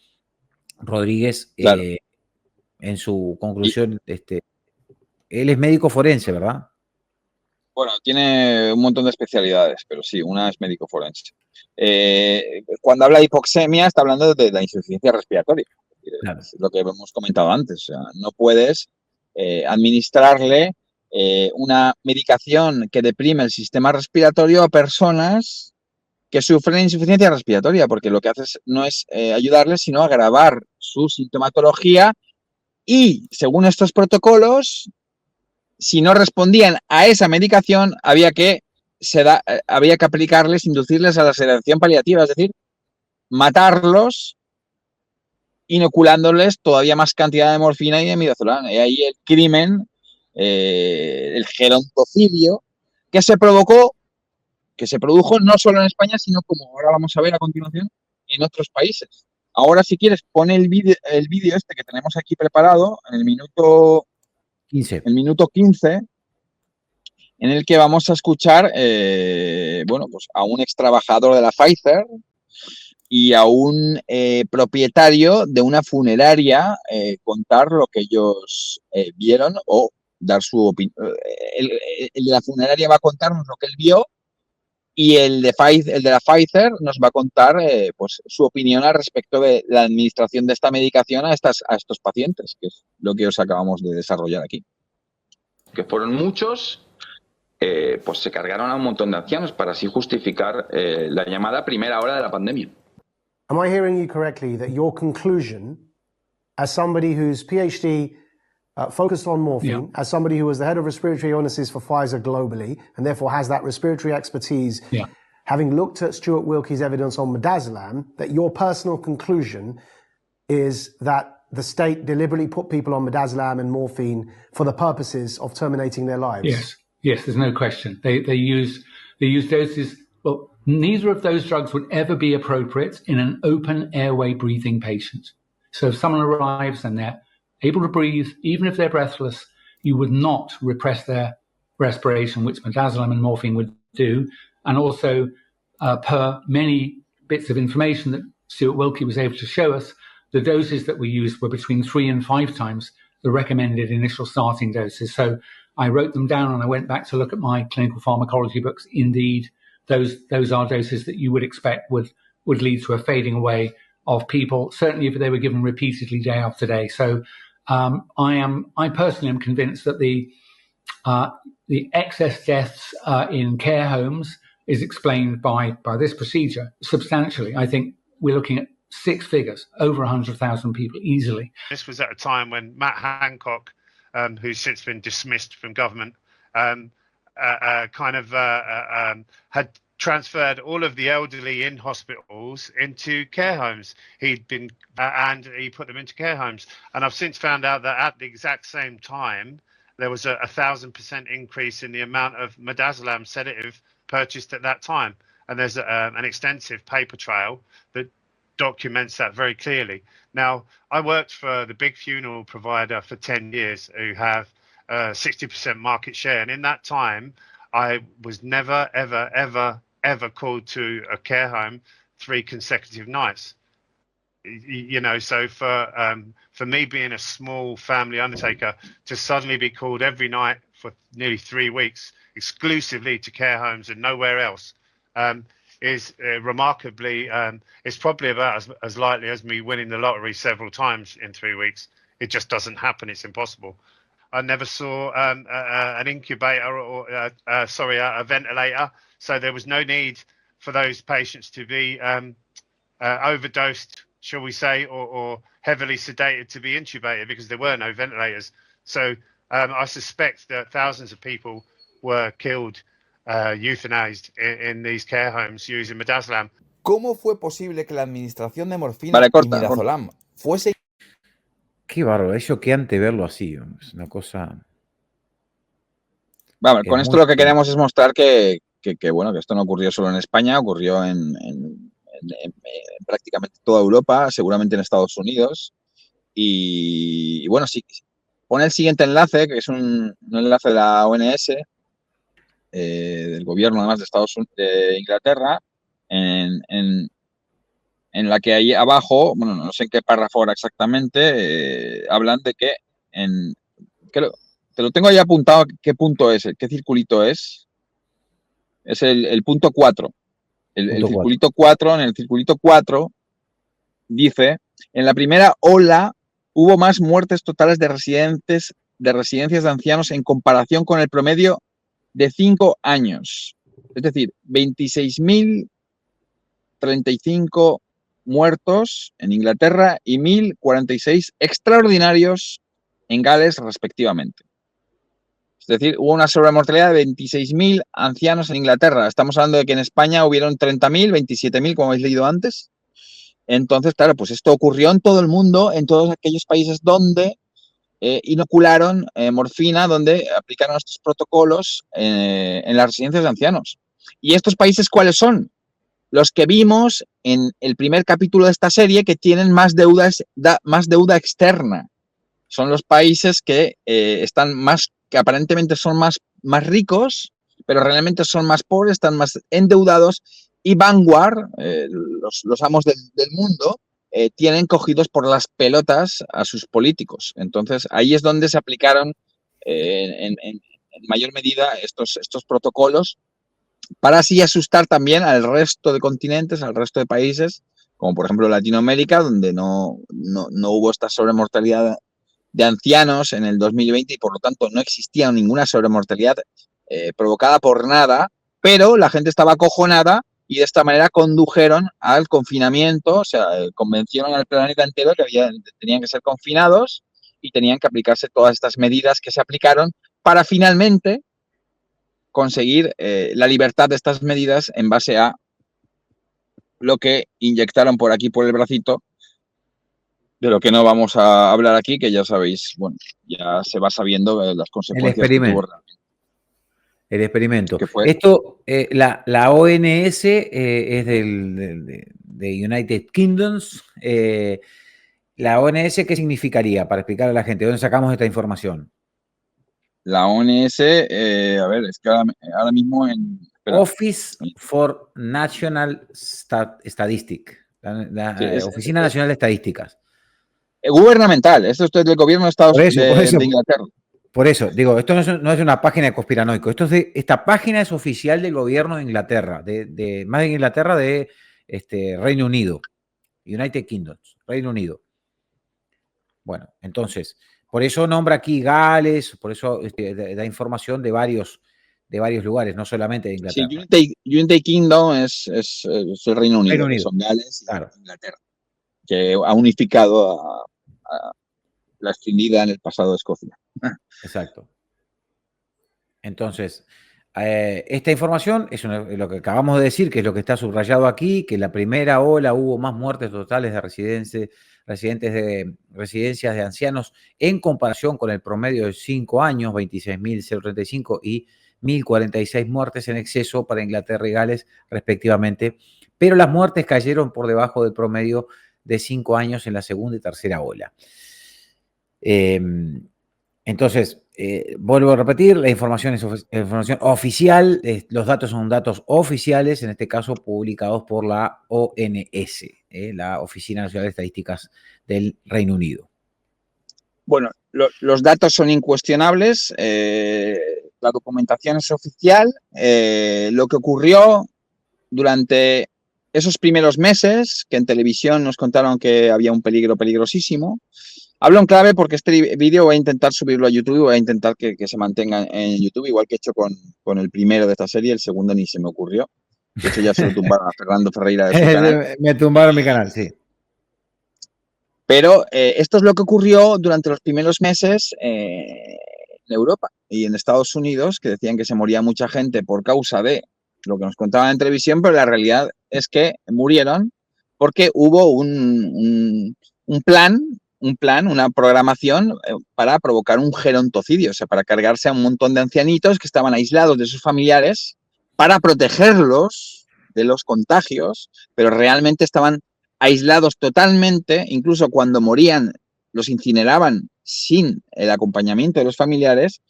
Rodríguez en su conclusión. Él es médico forense, ¿verdad? Bueno, tiene un montón de especialidades, pero sí, una es médico forense. Cuando habla de hipoxemia, está hablando de la insuficiencia respiratoria. Claro. Es lo que hemos comentado antes. O sea, no puedes administrarle una medicación que deprime el sistema respiratorio a personas que sufren insuficiencia respiratoria, porque lo que haces no es ayudarles, sino agravar su sintomatología y, según estos protocolos, si no respondían a esa medicación, había que aplicarles, inducirles a la sedación paliativa, es decir, matarlos inoculándoles todavía más cantidad de morfina y de midazolam. Y ahí el crimen, el gerontocidio, que se produjo no solo en España, sino, como ahora vamos a ver a continuación, en otros países. Ahora, si quieres, pone el vídeo este que tenemos aquí preparado, en el minuto 15. El minuto 15, en el que vamos a escuchar, bueno, pues a un extrabajador de la Pfizer y a un propietario de una funeraria contar lo que ellos vieron o dar su opinión. El de la funeraria va a contarnos lo que él vio y el de la Pfizer nos va a contar pues su opinión al respecto de la administración de esta medicación a estos pacientes, que es lo que os acabamos de desarrollar aquí. Que fueron muchos, pues se cargaron a un montón de ancianos para así justificar la llamada primera hora de la pandemia. Am I hearing you correctly that your conclusion, as somebody whose PhD focused on morphine, as somebody who was the head of respiratory illnesses for Pfizer globally, and therefore has that respiratory expertise, having looked at Stuart Wilkie's evidence on midazolam, that your personal conclusion is that the state deliberately put people on midazolam and morphine for the purposes of terminating their lives? Yes, there's no question. They use doses. Well, neither of those drugs would ever be appropriate in an open airway breathing patient. So if someone arrives and they're able to breathe, even if they're breathless, you would not repress their respiration, which midazolam and morphine would do. And also, per many bits of information that Stuart Wilkie was able to show us, the doses that we used were between 3 and 5 times the recommended initial starting doses. So I wrote them down and I went back to look at my clinical pharmacology books. Indeed, those are doses that you would expect would lead to a fading away of people, certainly if they were given repeatedly day after day. So I personally am convinced that the excess deaths in care homes is explained by this procedure substantially. I think we're looking at 6 figures, over 100,000 people easily. This was at a time when Matt Hancock, who's since been dismissed from government, had transferred all of the elderly in hospitals into care homes. He'd been and he put them into care homes. And I've since found out that at the exact same time, there was a 1,000% increase in the amount of midazolam sedative purchased at that time. And there's an extensive paper trail that documents that very clearly. Now, I worked for the big funeral provider for 10 years who have 60% market share. And in that time, I was never, ever, ever, ever called to a care home 3 consecutive nights. You know, so for me being a small family undertaker to suddenly be called every night for nearly 3 weeks exclusively to care homes and nowhere else is remarkably, it's probably about as likely as me winning the lottery several times in 3 weeks. It just doesn't happen. It's impossible. I never saw an incubator or a ventilator, so there was no need for those patients to be overdosed, shall we say, or heavily sedated to be intubated because there were no ventilators. So I suspect that thousands of people were killed, euthanized in these care homes using midazolam. ¿Cómo fue posible que la administración de morfina y midazolam fuese? Qué bárbaro, es choqueante verlo así, es una cosa... Vamos, con esto lo que queremos es mostrar que bueno, que esto no ocurrió solo en España, ocurrió en prácticamente toda Europa, seguramente en Estados Unidos. Y bueno, sí, pone el siguiente enlace, que es un enlace de la ONS, del gobierno además de Inglaterra, en la que ahí abajo, bueno, no sé en qué párrafo ahora exactamente, hablan de que te lo tengo ahí apuntado, qué punto es, qué circulito es el punto 4. El circulito 4, en el circulito 4 dice, en la primera ola hubo más muertes totales de residencias de ancianos en comparación con el promedio de 5 años. Es decir, 26.035 muertos en Inglaterra y 1.046 extraordinarios en Gales, respectivamente. Es decir, hubo una sobremortalidad de 26.000 ancianos en Inglaterra. Estamos hablando de que en España hubieron 30.000, 27.000, como habéis leído antes. Entonces, claro, pues esto ocurrió en todo el mundo, en todos aquellos países donde inocularon morfina, donde aplicaron estos protocolos en las residencias de ancianos. ¿Y estos países cuáles son? Los que vimos en el primer capítulo de esta serie, que tienen más deuda externa. Son los países que están más, que aparentemente son más ricos, pero realmente son más pobres, están más endeudados, y Vanguard, los amos del mundo, tienen cogidos por las pelotas a sus políticos. Entonces, ahí es donde se aplicaron en mayor medida estos protocolos, para así asustar también al resto de continentes, al resto de países, como por ejemplo Latinoamérica, donde no hubo esta sobremortalidad de ancianos en el 2020 y por lo tanto no existía ninguna sobremortalidad provocada por nada, pero la gente estaba acojonada y de esta manera condujeron al confinamiento, o sea, convencieron al planeta entero que tenían que ser confinados y tenían que aplicarse todas estas medidas que se aplicaron para finalmente conseguir la libertad de estas medidas en base a lo que inyectaron por aquí, por el bracito, de lo que no vamos a hablar aquí, que ya sabéis, bueno, ya se va sabiendo las consecuencias que tuvo realmente. El experimento. Esto, la ONS es de United Kingdoms. ¿La ONS qué significaría? Para explicar a la gente, ¿dónde sacamos esta información? La ONS, a ver, es que ahora mismo en... Espera. Office for National Statistics, la Oficina Nacional de Estadísticas. Gubernamental, esto es del gobierno de de Inglaterra. Por eso, digo, esto no es una página de conspiranoico, esta página es oficial del gobierno de Inglaterra, más de Inglaterra, de Reino Unido, United Kingdom, Reino Unido. Bueno, entonces, por eso nombra aquí Gales, por eso da información de varios lugares, no solamente de Inglaterra. Sí, United Kingdom es el Reino Unido, que son Gales y Inglaterra, que ha unificado a la extendida en el pasado de Escocia. Exacto. Entonces, esta información es lo que acabamos de decir, que es lo que está subrayado aquí, que en la primera ola hubo más muertes totales de residencias de ancianos en comparación con el promedio de 5 años, 26.035 y 1.046 muertes en exceso para Inglaterra y Gales, respectivamente, pero las muertes cayeron por debajo del promedio de 5 años en la segunda y tercera ola. Entonces, vuelvo a repetir, la información es información oficial, los datos son datos oficiales, en este caso publicados por la ONS, la Oficina Nacional de Estadísticas del Reino Unido. Bueno, los datos son incuestionables, la documentación es oficial, lo que ocurrió durante esos primeros meses, que en televisión nos contaron que había un peligro peligrosísimo. Hablo en clave porque este vídeo voy a intentar subirlo a YouTube, voy a intentar que se mantenga en YouTube, igual que he hecho con el primero de esta serie, el segundo ni se me ocurrió. De hecho, ya se lo tumbaron a Fernando Ferreira de su canal. Me tumbaron mi canal, sí. Pero esto es lo que ocurrió durante los primeros meses en Europa y en Estados Unidos, que decían que se moría mucha gente por causa de lo que nos contaban en televisión, pero la realidad es que murieron porque hubo un plan, una programación para provocar un gerontocidio, o sea, para cargarse a un montón de ancianitos que estaban aislados de sus familiares para protegerlos de los contagios, pero realmente estaban aislados totalmente, incluso cuando morían los incineraban sin el acompañamiento de los familiares,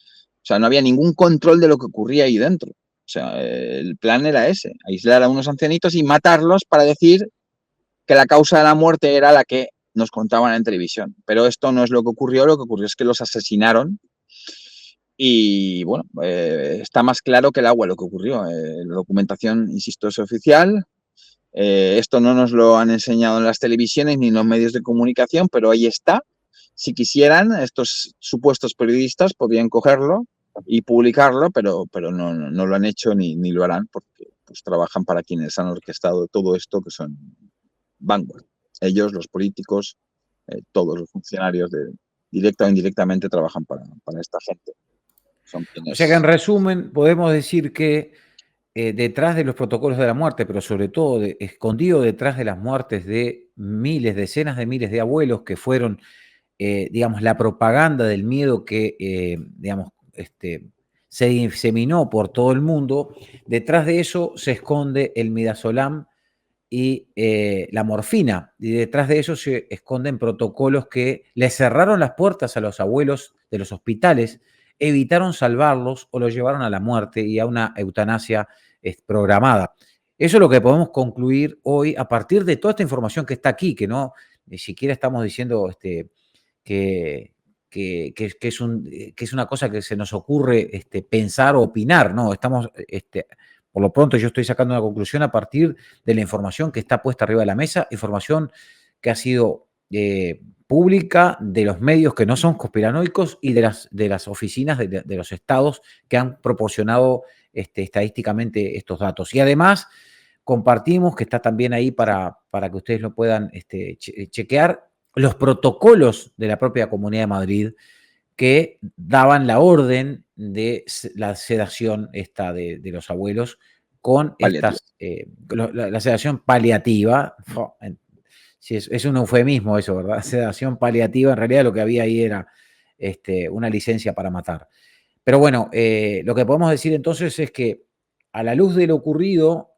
o sea, no había ningún control de lo que ocurría ahí dentro. O sea, el plan era ese, aislar a unos ancianitos y matarlos para decir que la causa de la muerte era la que nos contaban en televisión. Pero esto no es lo que ocurrió es que los asesinaron y, bueno, está más claro que el agua lo que ocurrió. La documentación, insisto, es oficial. Esto no nos lo han enseñado en las televisiones ni en los medios de comunicación, pero ahí está. Si quisieran, estos supuestos periodistas podrían cogerlo y publicarlo, pero no lo han hecho ni lo harán porque pues, trabajan para quienes han orquestado todo esto, que son Vanguard. Ellos, los políticos, todos los funcionarios, directa o indirectamente, trabajan para esta gente. son quienes... O sea que en resumen podemos decir que detrás de los protocolos de la muerte, pero sobre todo escondido detrás de las muertes de miles, decenas de miles de abuelos que fueron, digamos, la propaganda del miedo que, digamos, se diseminó por todo el mundo, detrás de eso se esconde el midazolam y la morfina, y detrás de eso se esconden protocolos que le cerraron las puertas a los abuelos de los hospitales, evitaron salvarlos o los llevaron a la muerte y a una eutanasia programada. Eso es lo que podemos concluir hoy a partir de toda esta información que está aquí, que no ni siquiera estamos diciendo que es una cosa que se nos ocurre pensar o opinar, no, estamos... por lo pronto yo estoy sacando una conclusión a partir de la información que está puesta arriba de la mesa, información que ha sido pública de los medios que no son conspiranoicos y de las oficinas de los estados que han proporcionado estadísticamente estos datos. Y además compartimos, que está también ahí para que ustedes lo puedan chequear, los protocolos de la propia Comunidad de Madrid que daban la orden de la sedación de los abuelos con la sedación paliativa. Sí, es un eufemismo eso, ¿verdad? Sedación paliativa, en realidad lo que había ahí era una licencia para matar. Pero bueno, lo que podemos decir entonces es que a la luz de lo ocurrido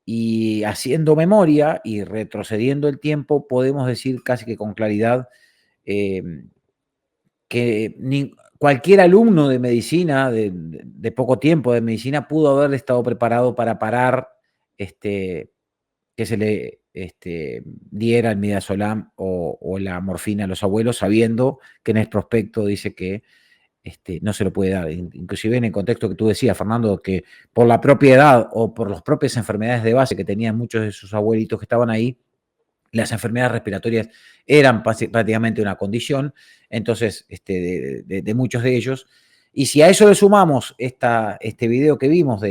y haciendo memoria y retrocediendo el tiempo, podemos decir casi que con claridad que cualquier alumno de medicina, de poco tiempo de medicina, pudo haber estado preparado para parar que se le diera el midazolam o la morfina a los abuelos, sabiendo que en el prospecto dice que no se lo puede dar. Inclusive en el contexto que tú decías, Fernando, que por la propia edad o por las propias enfermedades de base que tenían muchos de sus abuelitos que estaban ahí, las enfermedades respiratorias eran prácticamente una condición, entonces, de muchos de ellos. Y si a eso le sumamos este video que vimos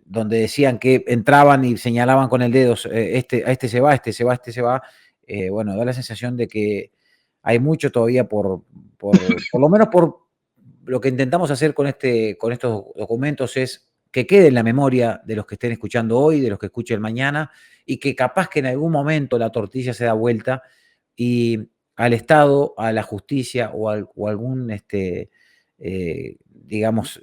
donde decían que entraban y señalaban con el dedo, este se va, este se va, este se va, bueno, da la sensación de que hay mucho todavía por lo menos por lo que intentamos hacer con estos documentos es que quede en la memoria de los que estén escuchando hoy, de los que escuchen mañana, y que capaz que en algún momento la tortilla se da vuelta y al Estado, a la justicia o algún, digamos,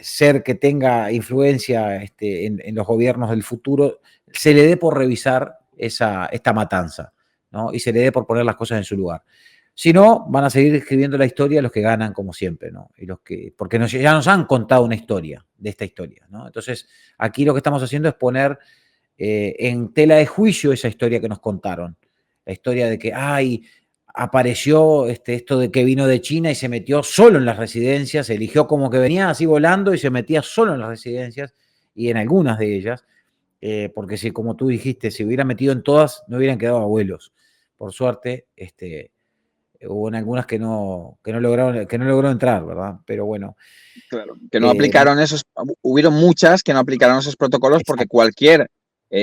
ser que tenga influencia en los gobiernos del futuro, se le dé por revisar esta matanza, ¿no? Y se le dé por poner las cosas en su lugar. Si no, van a seguir escribiendo la historia los que ganan, como siempre, ¿no? Porque ya nos han contado una historia de esta historia, ¿no? Entonces, aquí lo que estamos haciendo es poner en tela de juicio esa historia que nos contaron. La historia de que, apareció esto de que vino de China y se metió solo en las residencias, eligió como que venía así volando y se metía solo en las residencias y en algunas de ellas, porque si, como tú dijiste, si hubiera metido en todas, no hubieran quedado abuelos. Por suerte, hubo en algunas que no logró entrar, ¿verdad? Pero bueno. Claro, que no aplicaron hubieron muchas que no aplicaron esos protocolos. Exacto. Porque cualquier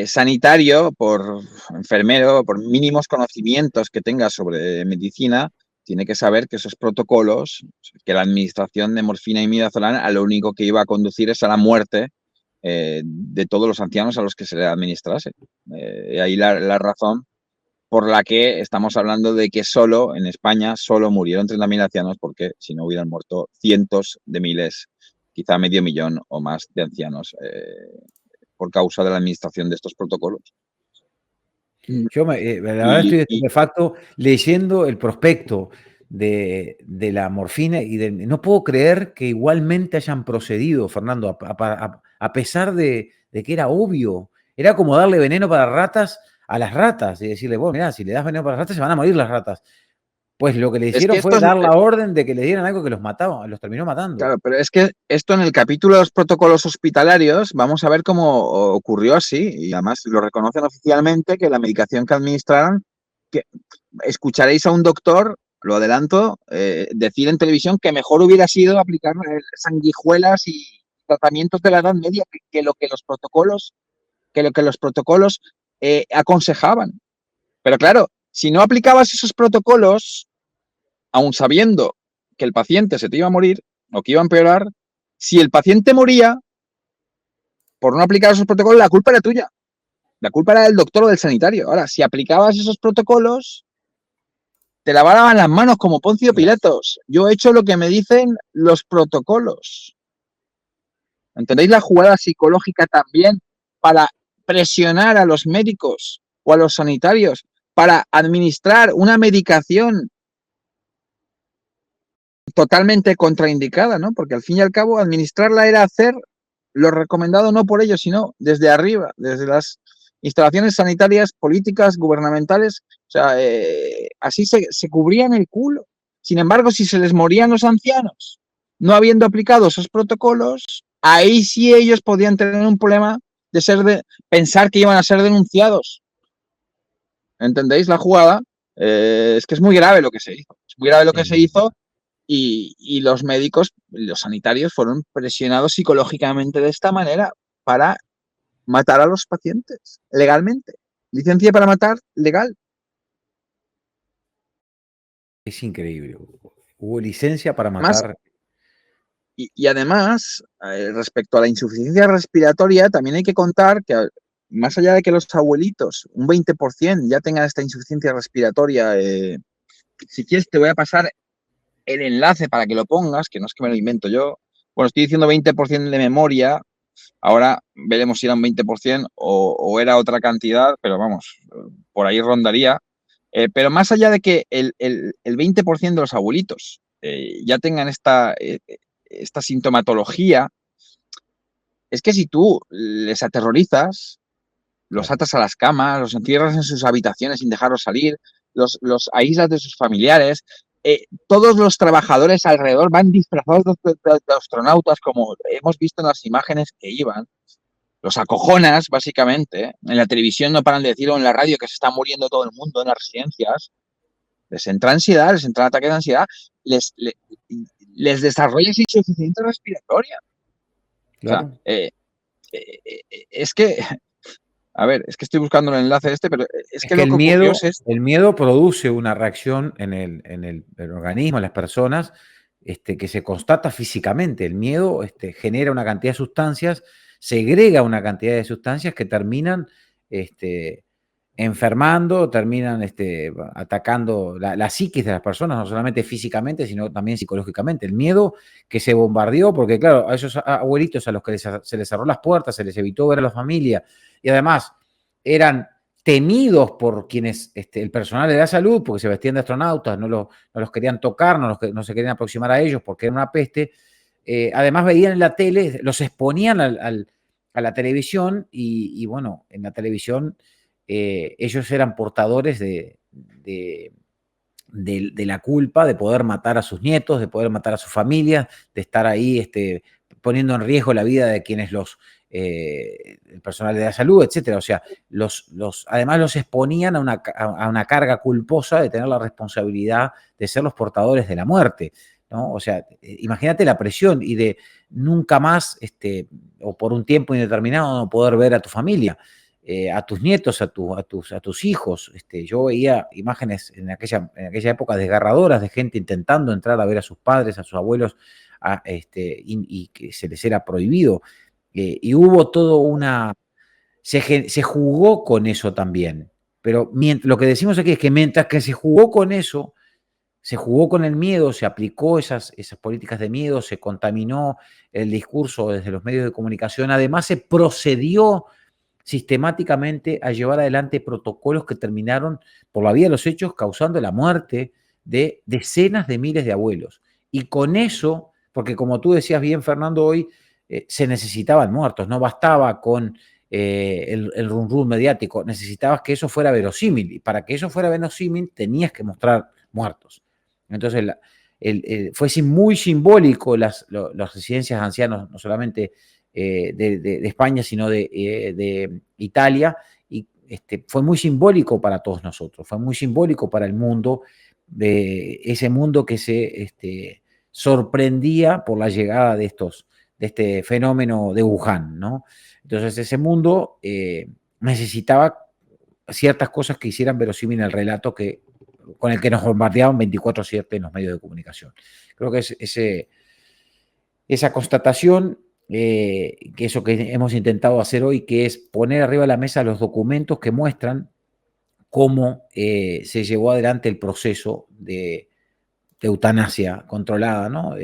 sanitario, por enfermero, por mínimos conocimientos que tenga sobre medicina, tiene que saber que esos protocolos, que la administración de morfina y midazolam a lo único que iba a conducir es a la muerte de todos los ancianos a los que se le administrase. Ahí la razón por la que estamos hablando de que en España solo murieron 30.000 ancianos, porque si no hubieran muerto cientos de miles, quizá 500.000 o más de ancianos por causa de la administración de estos protocolos. Yo la verdad estoy estupefacto leyendo el prospecto de la morfina y no puedo creer que igualmente hayan procedido, Fernando, a pesar de que era obvio. Era como darle veneno para ratas a las ratas y decirle, bueno, mira, si le das veneno para las ratas se van a morir las ratas. Pues lo que le hicieron fue dar la orden de que le dieran algo que los mataba, los terminó matando. Claro, pero es que esto en el capítulo de los protocolos hospitalarios vamos a ver cómo ocurrió así, y además lo reconocen oficialmente, que la medicación que administraron, que escucharéis a un doctor, lo adelanto, decir en televisión que mejor hubiera sido aplicar sanguijuelas y tratamientos de la Edad Media que lo que los protocolos aconsejaban. Pero claro, si no aplicabas esos protocolos, aun sabiendo que el paciente se te iba a morir o que iba a empeorar, si el paciente moría por no aplicar esos protocolos, la culpa era tuya. La culpa era del doctor o del sanitario. Ahora, si aplicabas esos protocolos, te lavaban las manos como Poncio Pilatos. Yo he hecho lo que me dicen los protocolos. ¿Entendéis la jugada psicológica también para presionar a los médicos o a los sanitarios para administrar una medicación totalmente contraindicada, ¿no? Porque al fin y al cabo administrarla era hacer lo recomendado no por ellos, sino desde arriba, desde las instalaciones sanitarias, políticas, gubernamentales. O sea, así se cubrían el culo. Sin embargo, si se les morían los ancianos, no habiendo aplicado esos protocolos, ahí sí ellos podían tener un problema de pensar que iban a ser denunciados. ¿Entendéis la jugada? Es que es muy grave lo que se hizo. Es muy grave lo que se hizo y los médicos, los sanitarios fueron presionados psicológicamente de esta manera para matar a los pacientes legalmente. Licencia para matar legal. Es increíble. Hubo licencia para matar. Y además, respecto a la insuficiencia respiratoria, también hay que contar que más allá de que los abuelitos, un 20% ya tengan esta insuficiencia respiratoria, si quieres te voy a pasar el enlace para que lo pongas, que no es que me lo invento yo. Bueno, estoy diciendo 20% de memoria, ahora veremos si era un 20% o era otra cantidad, pero vamos, por ahí rondaría. Pero más allá de que el 20% de los abuelitos ya tengan esta sintomatología, es que si tú les aterrorizas, los atas a las camas, los encierras en sus habitaciones sin dejarlos salir, los aíslas de sus familiares, todos los trabajadores alrededor van disfrazados de astronautas, como hemos visto en las imágenes que iban. Los acojonas, básicamente. En la televisión no paran de decirlo, en la radio, que se está muriendo todo el mundo en las residencias. Les entra ansiedad, les entra ataque de ansiedad, les desarrolla insuficiencia respiratoria. Claro. O sea, es que, a ver, es que estoy buscando el enlace pero es que lo que ocurrió es el miedo produce una reacción en el organismo, en las personas, que se constata físicamente. El miedo genera una cantidad de sustancias, segrega una cantidad de sustancias que terminan enfermando, terminan atacando la psiquis de las personas, no solamente físicamente, sino también psicológicamente. El miedo que se bombardeó, porque claro, a esos abuelitos a los que se les cerró las puertas, se les evitó ver a la familia, y además eran temidos por quienes, el personal de la salud, porque se vestían de astronautas, no los querían tocar, no se querían aproximar a ellos porque era una peste. Además veían en la tele, los exponían a la televisión y bueno, en la televisión ellos eran portadores de la culpa de poder matar a sus nietos, de poder matar a sus familias, de estar ahí poniendo en riesgo la vida de quienes el personal de la salud, etcétera. O sea, además los exponían a una carga culposa de tener la responsabilidad de ser los portadores de la muerte, ¿no? O sea, imagínate la presión y de nunca más, o por un tiempo indeterminado, no poder ver a tu familia, a tus nietos, a tus hijos. Yo veía imágenes en aquella época desgarradoras de gente intentando entrar a ver a sus padres, a sus abuelos, y que se les era prohibido. Y hubo todo se jugó con eso también. Pero lo que decimos aquí es que mientras que se jugó con eso, se jugó con el miedo, se aplicó esas políticas de miedo, se contaminó el discurso desde los medios de comunicación, además se procedió sistemáticamente a llevar adelante protocolos que terminaron, por la vía de los hechos, causando la muerte de decenas de miles de abuelos. Y con eso, porque como tú decías bien, Fernando, hoy se necesitaban muertos, no bastaba con el rum rum mediático, necesitabas que eso fuera verosímil, y para que eso fuera verosímil tenías que mostrar muertos. Entonces fue muy simbólico las residencias de ancianos, no solamente de España, sino de Italia, y fue muy simbólico para todos nosotros, fue muy simbólico para el mundo, de ese mundo que se sorprendía por la llegada de este fenómeno de Wuhan, ¿no? Entonces ese mundo necesitaba ciertas cosas que hicieran verosímil el relato que con el que nos bombardeaban 24/7 en los medios de comunicación. Creo que esa constatación, que eso que hemos intentado hacer hoy, que es poner arriba de la mesa los documentos que muestran cómo se llevó adelante el proceso de eutanasia controlada, ¿no?